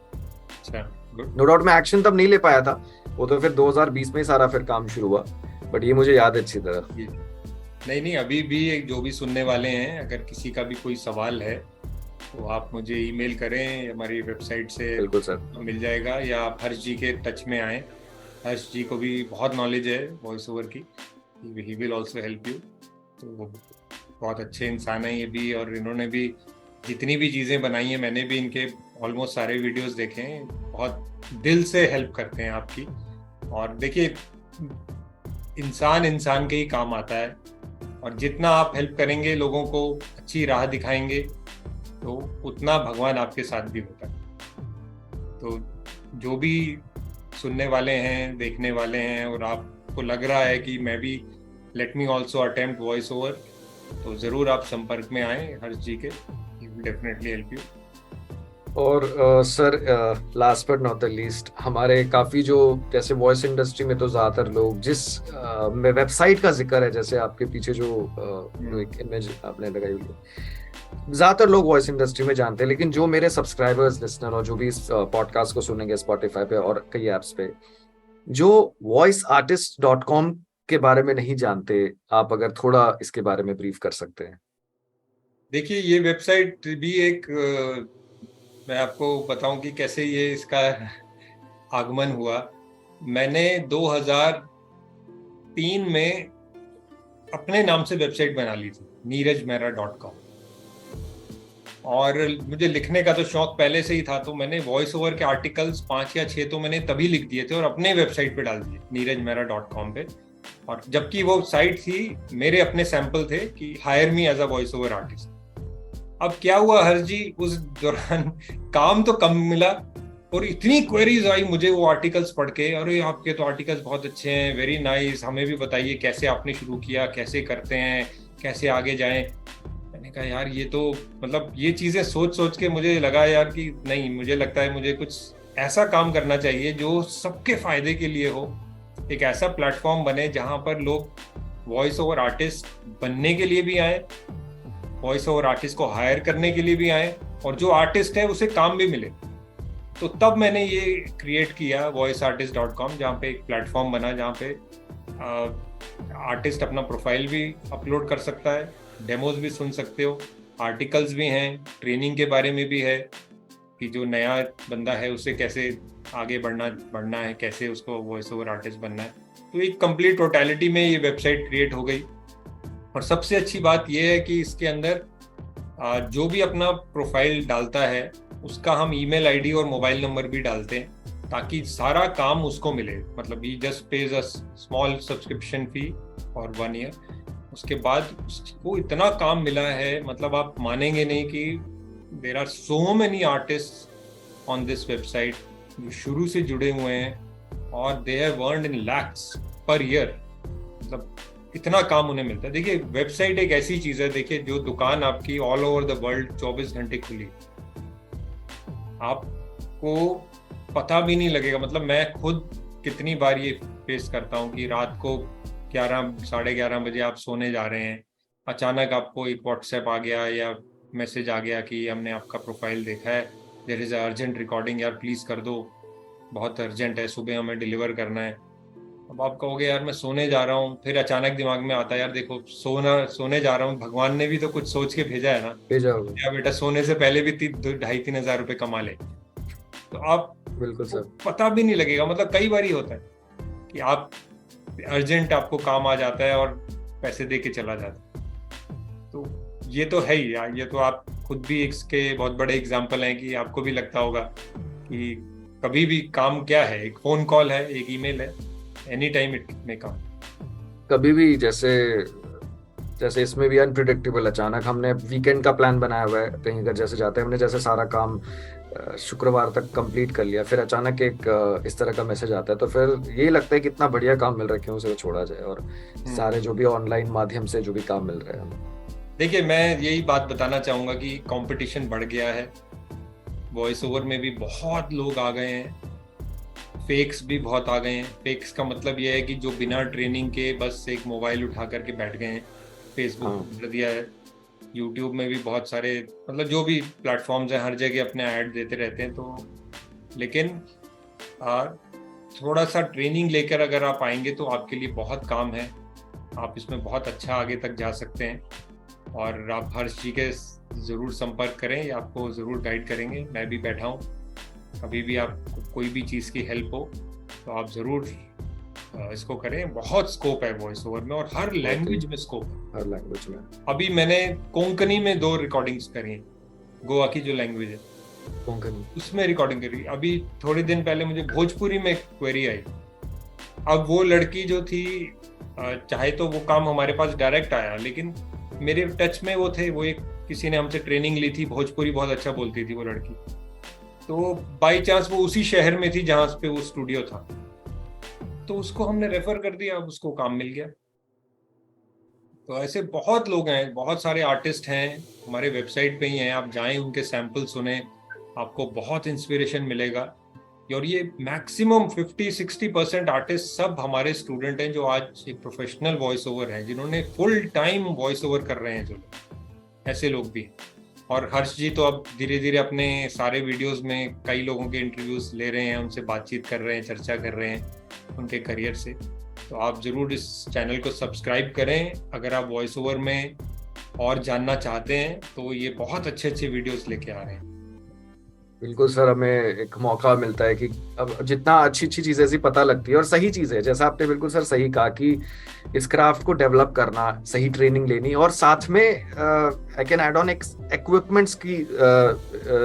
अच्छा, नो डाउट मैं एक्शन तब नहीं ले पाया था, वो तो फिर 2020 में ही सारा फिर काम शुरू हुआ, बट ये मुझे याद है अच्छी तरह। नहीं, अभी भी जो भी सुनने वाले हैं, अगर किसी का भी कोई सवाल है तो आप मुझे ईमेल करें, हमारी वेबसाइट से बिल्कुल सर मिल जाएगा, या आप हर्ष जी के टच में आए। हर्ष जी को भी बहुत नॉलेज है वॉइस ओवर की, he will also help you. तो वो बहुत अच्छे इंसान हैं ये भी, और इन्होंने भी जितनी भी चीज़ें बनाई हैं, मैंने भी इनके ऑलमोस्ट सारे वीडियोस देखे हैं। बहुत दिल से हेल्प करते हैं आपकी। और देखिए, इंसान के ही काम आता है, और जितना आप हेल्प करेंगे, लोगों को अच्छी राह दिखाएंगे, तो उतना भगवान आपके साथ भी होता है। तो जो भी सुनने वाले हैं, देखने वाले हैं, और आपको लग रहा है कि मैं भी let me also attempt voice over, तो ज़रूर आप संपर्क में आए हर्ष जी के, he will definitely help you. और sir last but not the least, हमारे काफ़ी जो जैसे वॉइस इंडस्ट्री में तो ज़्यादातर लोग जिस वेबसाइट का जिक्र है, जैसे आपके पीछे जो एक इमेज आपने लगाई हुई है, ज़्यादातर लोग वॉइस इंडस्ट्री में जानते हैं, लेकिन जो मेरे सब्सक्राइबर्स, लिसनर और जो भी इस पॉडकास्ट को सुनेंगे स्पॉटिफाई पे और कई ऐप्स पे, जो voiceartist.com के बारे में नहीं जानते, आप अगर थोड़ा इसके बारे में ब्रीफ कर सकते हैं। देखिए, ये वेबसाइट भी एक मैं आपको बताऊं कि कैसे ये इसका आगमन हुआ। मैंने 2003 में अपने नाम से वेबसाइट बना ली थी, neerajmehra.com, और मुझे लिखने का तो शौक पहले से ही था, तो मैंने वॉइस ओवर के आर्टिकल्स 5 या 6 तो मैंने तभी लिख दिए थे और अपने वेबसाइट पे डाल दिए, neerajmehra.com पे। और जबकि वो साइट थी, मेरे अपने सैंपल थे कि hire me as a voice over artist. अब क्या हुआ हर्ष जी, उस दौरान काम तो कम मिला और इतनी क्वेरीज आई मुझे वो आर्टिकल्स पढ़ के, अरे आपके तो आर्टिकल्स बहुत अच्छे हैं, वेरी नाइस, हमें भी बताइए कैसे आपने शुरू किया, कैसे करते हैं, कैसे आगे जाएं। मैंने कहा यार ये तो मतलब ये चीजें सोच सोच के मुझे लगा यार कि नहीं, मुझे लगता है मुझे कुछ ऐसा काम करना चाहिए जो सबके फायदे के लिए हो। एक ऐसा प्लेटफॉर्म बने जहां पर लोग वॉइस ओवर आर्टिस्ट बनने के लिए भी आए, वॉइस ओवर आर्टिस्ट को हायर करने के लिए भी आए, और जो आर्टिस्ट है उसे काम भी मिले। तो तब मैंने ये क्रिएट किया voiceartist.com, जहाँ पे एक प्लेटफॉर्म बना जहाँ पे आर्टिस्ट अपना प्रोफाइल भी अपलोड कर सकता है, डेमोज भी सुन सकते हो, आर्टिकल्स भी हैं, ट्रेनिंग के बारे में भी है कि जो नया बंदा है उसे कैसे आगे बढ़ना है, कैसे उसको वॉइस ओवर आर्टिस्ट बनना है। तो एक कंप्लीट टोटलिटी में ये वेबसाइट क्रिएट हो गई। और सबसे अच्छी बात यह है कि इसके अंदर जो भी अपना प्रोफाइल डालता है उसका हम ईमेल आईडी और मोबाइल नंबर भी डालते हैं ताकि सारा काम उसको मिले। मतलब ही just pay a small subscription fee for 1 year. उसके बाद उसको इतना काम मिला है, मतलब आप मानेंगे नहीं कि there are so many artist on this website जो शुरू से जुड़े हुए हैं और they have earned in lakhs per year. मतलब इतना काम उन्हें मिलता है। देखिए वेबसाइट एक ऐसी चीज है, देखिए जो दुकान आपकी ऑल ओवर द वर्ल्ड 24 घंटे खुली, आपको पता भी नहीं लगेगा। मतलब मैं खुद कितनी बार ये फेस करता हूँ कि रात को 11-11:30 बजे आप सोने जा रहे हैं, अचानक आपको एक व्हाट्सएप आ गया या मैसेज आ गया कि हमने आपका प्रोफाइल देखा है, देयर इज अर्जेंट रिकॉर्डिंग, यार प्लीज कर दो, बहुत अर्जेंट है, सुबह हमें डिलीवर करना है। अब आप कहोगे यार मैं सोने जा रहा हूँ, फिर अचानक दिमाग में आता है यार देखो सोने जा रहा हूँ, भगवान ने भी तो कुछ सोच के भेजा है ना, भेजा होगा। या बेटा सोने से पहले भी 2,500-3 हज़ार रुपए कमा ले। तो आप बिल्कुल सर, पता भी नहीं लगेगा। मतलब कई बार ही होता है कि आप अर्जेंट आपको काम आ जाता है और पैसे दे के चला जाता है। तो ये तो है ही यार, ये तो आप खुद भी इसके बहुत बड़े एग्जाम्पल हैं कि आपको भी लगता होगा कि कभी भी काम क्या है, एक फोन कॉल है, एक ईमेल है, एनी टाइम इट मे कम। कभी भी जैसे इसमें भी अनप्रिडिक्टेबल, अचानक हमने वीकेंड का प्लान बनाया हुआ है, कहीं अगर जैसे जाते हैं, हमने जैसे सारा काम शुक्रवार तक कंप्लीट कर लिया, फिर अचानक एक इस तरह का मैसेज आता है, तो फिर यही लगता है कि इतना बढ़िया काम मिल रहा है, क्यों उसे छोड़ा जाए। और सारे जो भी ऑनलाइन माध्यम से जो भी काम मिल रहा है हमें। देखिए मैं यही बात बताना चाहूंगा कि कंपटीशन बढ़ गया है, वॉइस ओवर में भी बहुत लोग आ गए हैं, फेक्स भी बहुत आ गए हैं। फेक्स का मतलब यह है कि जो बिना ट्रेनिंग के बस एक मोबाइल उठा करके बैठ गए हैं, फेसबुक कर दिया है, यूट्यूब में भी बहुत सारे, मतलब जो भी प्लेटफॉर्म्स हैं हर जगह अपने ऐड देते रहते हैं। तो लेकिन थोड़ा सा ट्रेनिंग लेकर अगर आप आएंगे तो आपके लिए बहुत काम है, आप इसमें बहुत अच्छा आगे तक जा सकते हैं। और आप हर्ष जी के ज़रूर संपर्क करें, आपको ज़रूर गाइड करेंगे। मैं भी बैठा हूँ, कभी भी आपको कोई भी चीज़ की हेल्प हो तो आप ज़रूर इसको करें। बहुत स्कोप है वॉइस ओवर में और हर लैंग्वेज में स्कोप है, हर लैंग्वेज में। अभी मैंने कोंकणी में 2 रिकॉर्डिंग्स करी, गोवा की जो लैंग्वेज है कोंकणी, उसमें रिकॉर्डिंग करी। अभी थोड़े दिन पहले मुझे भोजपुरी में क्वेरी आई। अब वो लड़की जो थी, चाहे तो वो काम हमारे पास डायरेक्ट आया, लेकिन मेरे टच में वो थे, वो एक किसी ने हमसे ट्रेनिंग ली थी, भोजपुरी बहुत अच्छा बोलती थी वो लड़की। तो बाई चांस वो उसी शहर में थी जहां पे वो स्टूडियो था, तो उसको हमने रेफर कर दिया, अब उसको काम मिल गया। तो ऐसे बहुत लोग हैं, बहुत सारे आर्टिस्ट हैं, हमारे वेबसाइट पे ही हैं, आप जाएं उनके सैंपल सुने, आपको बहुत इंस्पिरेशन मिलेगा। और ये मैक्सिमम 50-60% आर्टिस्ट सब हमारे स्टूडेंट हैं जो आज एक प्रोफेशनल वॉइस ओवर हैं, जिन्होंने फुल टाइम वॉइस ओवर कर रहे हैं, जो ऐसे लोग भी। और हर्ष जी तो अब धीरे धीरे अपने सारे वीडियोस में कई लोगों के इंटरव्यूज ले रहे हैं, उनसे बातचीत कर रहे हैं, चर्चा कर रहे हैं उनके करियर से। तो आप ज़रूर इस चैनल को सब्सक्राइब करें अगर आप वॉइस ओवर में और जानना चाहते हैं, तो ये बहुत अच्छे अच्छे वीडियोस लेके आ रहे हैं। बिल्कुल सर, हमें एक मौका मिलता है कि अब जितना अच्छी अच्छी चीजें ऐसी पता लगती है, और सही चीज है, जैसा आपने बिल्कुल सर सही कहा कि इस क्राफ्ट को डेवलप करना, सही ट्रेनिंग लेनी, और साथ में I can add on equipments की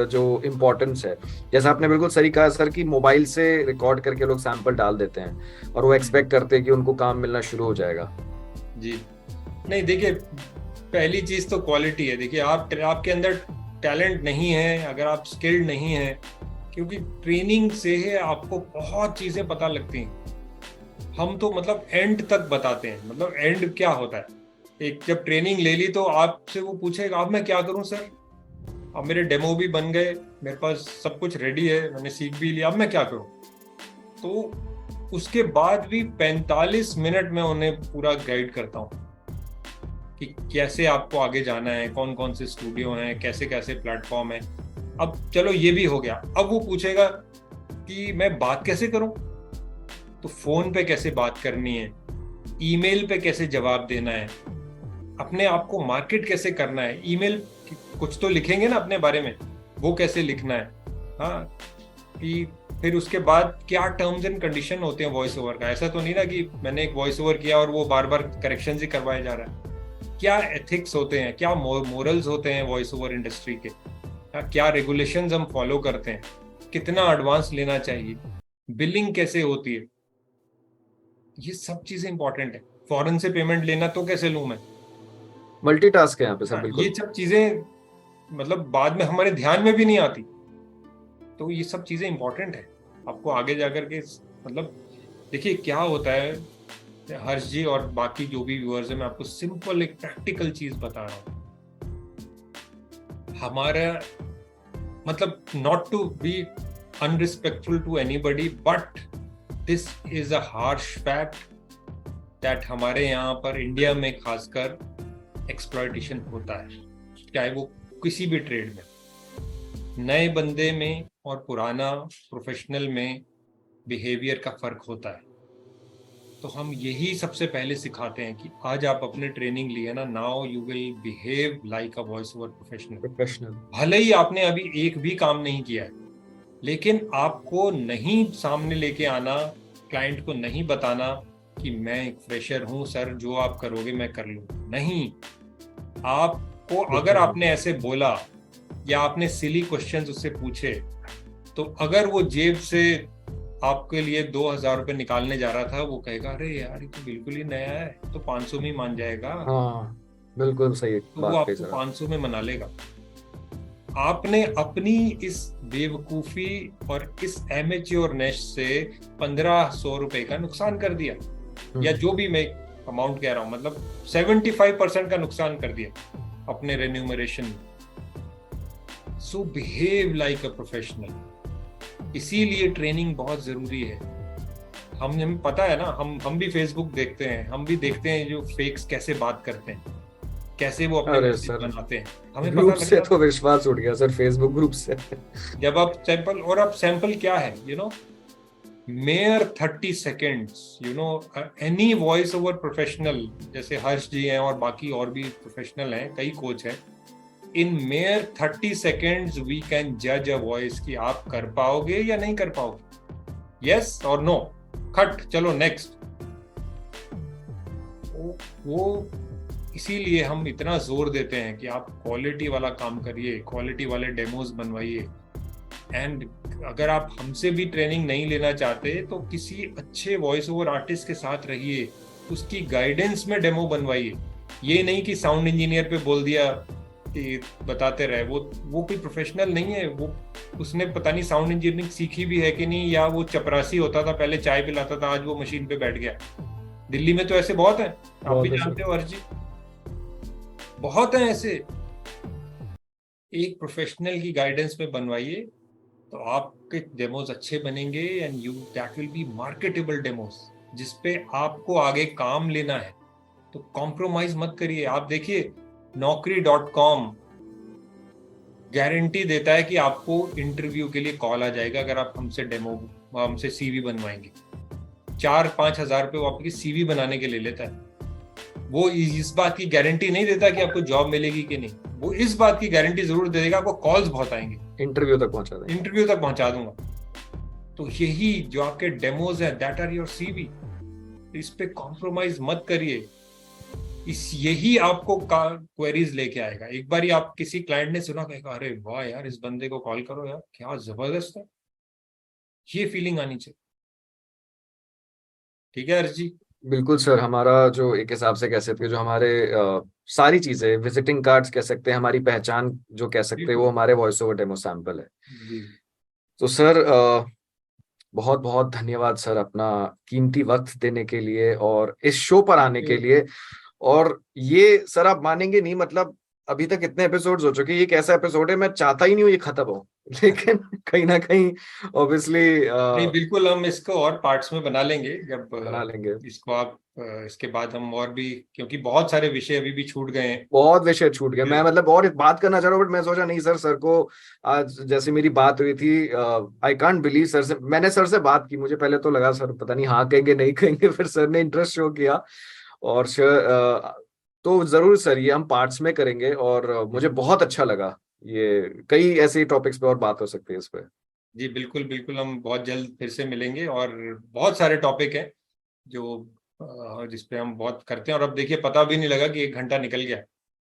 जो इम्पोर्टेंस है। जैसा आपने बिल्कुल सही कहा सर कि मोबाइल से रिकॉर्ड करके लोग सैंपल डाल देते हैं और वो एक्सपेक्ट करते हैं कि उनको काम मिलना शुरू हो जाएगा। जी नहीं, देखिए पहली चीज तो क्वालिटी है। देखिए, आपके अंदर टैलेंट नहीं है, अगर आप स्किल्ड नहीं है, क्योंकि ट्रेनिंग से है आपको बहुत चीजें पता लगती हैं। हम तो मतलब एंड तक बताते हैं, मतलब एंड क्या होता है। एक जब ट्रेनिंग ले ली तो आपसे वो पूछेगा अब मैं क्या करूं सर, अब मेरे डेमो भी बन गए, मेरे पास सब कुछ रेडी है, मैंने सीख भी लिया, अब मैं क्या करूं। तो उसके बाद भी 45 मिनट में उन्हें पूरा गाइड करता हूं कि कैसे आपको आगे जाना है, कौन कौन से स्टूडियो हैं, कैसे कैसे प्लेटफॉर्म है। अब चलो ये भी हो गया, अब वो पूछेगा कि मैं बात कैसे करूं, तो फोन पे कैसे बात करनी है, ईमेल पे कैसे जवाब देना है, अपने आप को मार्केट कैसे करना है, ईमेल कुछ तो लिखेंगे ना अपने बारे में, वो कैसे लिखना है। हाँ, कि फिर उसके बाद क्या टर्म्स एंड कंडीशन होते हैं वॉइस ओवर का। ऐसा तो नहीं ना कि मैंने एक वॉइस ओवर किया और वो बार बार करेक्शन ही करवाया जा रहा है। क्या एथिक्स होते हैं, क्या मोरल्स होते हैं वॉइस ओवर इंडस्ट्री के, क्या रेगुलेशंस हम फॉलो करते हैं, कितना एडवांस लेना चाहिए, बिलिंग कैसे होती है, ये सब चीजें इंपॉर्टेंट है। फॉरेन से पेमेंट लेना तो कैसे लूं मैं। मल्टीटास्क है यहाँ पे सर, हाँ, ये बिल्कुल। सब चीजें मतलब बाद में हमारे ध्यान में भी नहीं आती। तो ये सब चीजें इंपॉर्टेंट है आपको आगे जाकर के। मतलब देखिए क्या होता है हर्ष जी और बाकी जो भी व्यूअर्स है, मैं आपको सिंपल एक प्रैक्टिकल चीज बता रहा हूँ। हमारा मतलब not to be unrespectful to anybody, but this is a harsh fact that हमारे यहाँ पर इंडिया में खासकर एक्सप्लॉयटेशन होता है, चाहे वो किसी भी ट्रेड में, नए बंदे में और पुराना प्रोफेशनल में बिहेवियर का फर्क होता है। तो हम यही सबसे पहले सिखाते हैं कि आज आप अपने ट्रेनिंग लिए ना, now you will behave like a voice over professional. Professional. भले ही आपने अभी एक भी काम नहीं किया है, लेकिन आपको नहीं सामने लेके आना, क्लाइंट को नहीं बताना कि मैं एक फ्रेशर हूं सर, जो आप करोगे मैं कर लूंगा। नहीं, आपको अगर आपने ऐसे बोला या आपने सिली क्वेश्चंस उससे पूछे, तो अगर वो जेब से आपके लिए 2,000 रुपये निकालने जा रहा था, वो कहेगा अरे यार ये तो बिल्कुल ही नया है, तो 500 में ही मान जाएगा। हाँ, बिल्कुल सही तो वो बात कही आपको सर। 500 में मना लेगा। आपने अपनी इस बेवकूफी और इस एमेच्योरनेस से 1,500 रुपए का नुकसान कर दिया, या जो भी मैं अमाउंट कह रहा हूं, मतलब 75% का नुकसान कर दिया अपने रेन्यूमरेशन में। सो बिहेव लाइक अ प्रोफेशनल। इसीलिए ट्रेनिंग बहुत जरूरी है। हमें पता है ना, हम भी फेसबुक देखते हैं, हम भी देखते हैं जो फेक्स कैसे बात करते हैं, कैसे वो अपने अरे मैसेज सर, बनाते हैं, हमें ग्रुप पता से लगता तो विश्वास उठ गया सर, फेसबुक ग्रुप से। जब आप सैंपल, और अब सैंपल क्या है mayor 30 seconds, any voice over professional जैसे हर्ष जी हैं और बाकी और भी प्रोफेशनल हैं, कई कोच हैं, इन मेयर 30 सेकेंड्स वी कैन जज अ वॉइस कि आप कर पाओगे या नहीं कर पाओगे, यस और नो, खट चलो नेक्स्ट। वो इसीलिए हम इतना जोर देते हैं कि आप क्वालिटी वाला काम करिए, क्वालिटी वाले डेमोज बनवाइए। एंड अगर आप हमसे भी ट्रेनिंग नहीं लेना चाहते तो किसी अच्छे वॉइस ओवर आर्टिस्ट के साथ रहिए, उसकी गाइडेंस में डेमो बनवाइए। ये नहीं कि साउंड इंजीनियर पे बोल दिया कि बताते रहे, वो कोई प्रोफेशनल नहीं है। वो उसने पता नहीं साउंड इंजीनियरिंग सीखी भी है कि नहीं, या वो चपरासी होता था पहले, चाय पिलाता था, आज वो मशीन पे बैठ गया। दिल्ली में तो ऐसे बहुत हैं, आप भी जानते हो अर्जी, बहुत हैं ऐसे। एक प्रोफेशनल की गाइडेंस में बनवाइए तो आपके डेमोज अच्छे बनेंगे, and you that will be marketable demos जिसपे आपको आगे काम लेना है। तो कॉम्प्रोमाइज मत करिए। आप देखिए Naukri.com गारंटी देता है कि आपको इंटरव्यू के लिए कॉल आ जाएगा अगर आप हमसे सीवी बनवाएंगे। 4-5 हजार रुपये वो आपकी सीवी बनाने के लिए लेता है। वो इस बात की गारंटी नहीं देता कि आपको जॉब मिलेगी कि नहीं, वो इस बात की गारंटी जरूर दे देगा आपको कॉल्स बहुत आएंगे, इंटरव्यू तक पहुंचा देंगे, इंटरव्यू तक पहुंचा दूंगा। तो यही जो आपके डेमोज है, दैट आर योर सीवी, इस पे कॉम्प्रोमाइज मत करिए। यही आपको क्वेरीज लेके आएगा। एक बार आप किसी क्लाइंट ने सुना, कहेगा अरे वाह यार इस बंदे को कॉल करो यार, क्या जबरदस्त है, ये फीलिंग आनी चाहिए। ठीक है हर्ष जी? बिल्कुल सर, हमारा जो एक हिसाब से कह सकते हैं, जो हमारे सारी चीजें, विजिटिंग कार्ड्स कह सकते हैं, हमारी पहचान जो कह सकते हैं, वो बिल्कुल। हमारे वॉइस ओवर डेमो सैंपल है। जी। तो सर बहुत बहुत धन्यवाद सर, अपना कीमती वक्त देने के लिए और इस शो पर थैंक आने के यू। लिए। और ये सर आप मानेंगे नहीं, मतलब अभी तक इतने एपिसोड्स हो चुके हैं, ये एक ऐसा एपिसोड है मैं चाहता ही नहीं हूँ ये खत्म हो, लेकिन कहीं ना कहीं ऑब्वियसली नहीं, बिल्कुल हम इसको और पार्ट्स में बना लेंगे जब बना लेंगे। इसको आप इसके बाद हम और भी, क्योंकि बहुत सारे विषय अभी भी छूट गए हैं। बहुत विषय छूट गया, मैं फिर मतलब और बात करना चाह रहा हूँ, बट मैं सोचा नहीं सर, सर को आज जैसे मेरी बात हुई थी, आई कांट बिलीव सर से, मैंने सर से बात की, मुझे पहले तो लगा सर पता नहीं हाँ कहेंगे नहीं कहेंगे, फिर सर ने इंटरेस्ट शो किया। और तो जरूर सर ये हम पार्ट्स में करेंगे, और मुझे बहुत अच्छा लगा, ये कई ऐसे टॉपिक्स पे और बात हो सकती है इस पे। जी बिल्कुल बिल्कुल, हम बहुत जल्द फिर से मिलेंगे और बहुत सारे टॉपिक हैं जो जिस पे हम बहुत करते हैं, और अब देखिए पता भी नहीं लगा कि 1 घंटा निकल गया।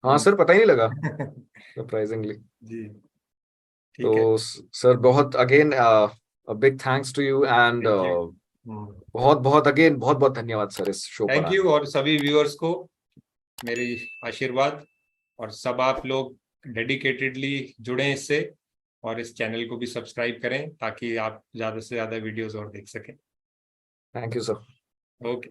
हाँ हम सर, पता ही नहीं लगा, सरप्राइजिंगली। जी ठीक है। तो सर बहुत again big thanks to you, and thank you. बहुत बहुत अगेन बहुत बहुत धन्यवाद सर इस शो पर थैंक आने यू, के और लिए। सभी व्यूअर्स को मेरी आशीर्वाद, और सब आप लोग डेडिकेटेडली जुड़ें इससे, और इस चैनल को भी सब्सक्राइब करें ताकि आप ज़्यादा से ज़्यादा वीडियोस और देख सकें। Thank you sir. ओके।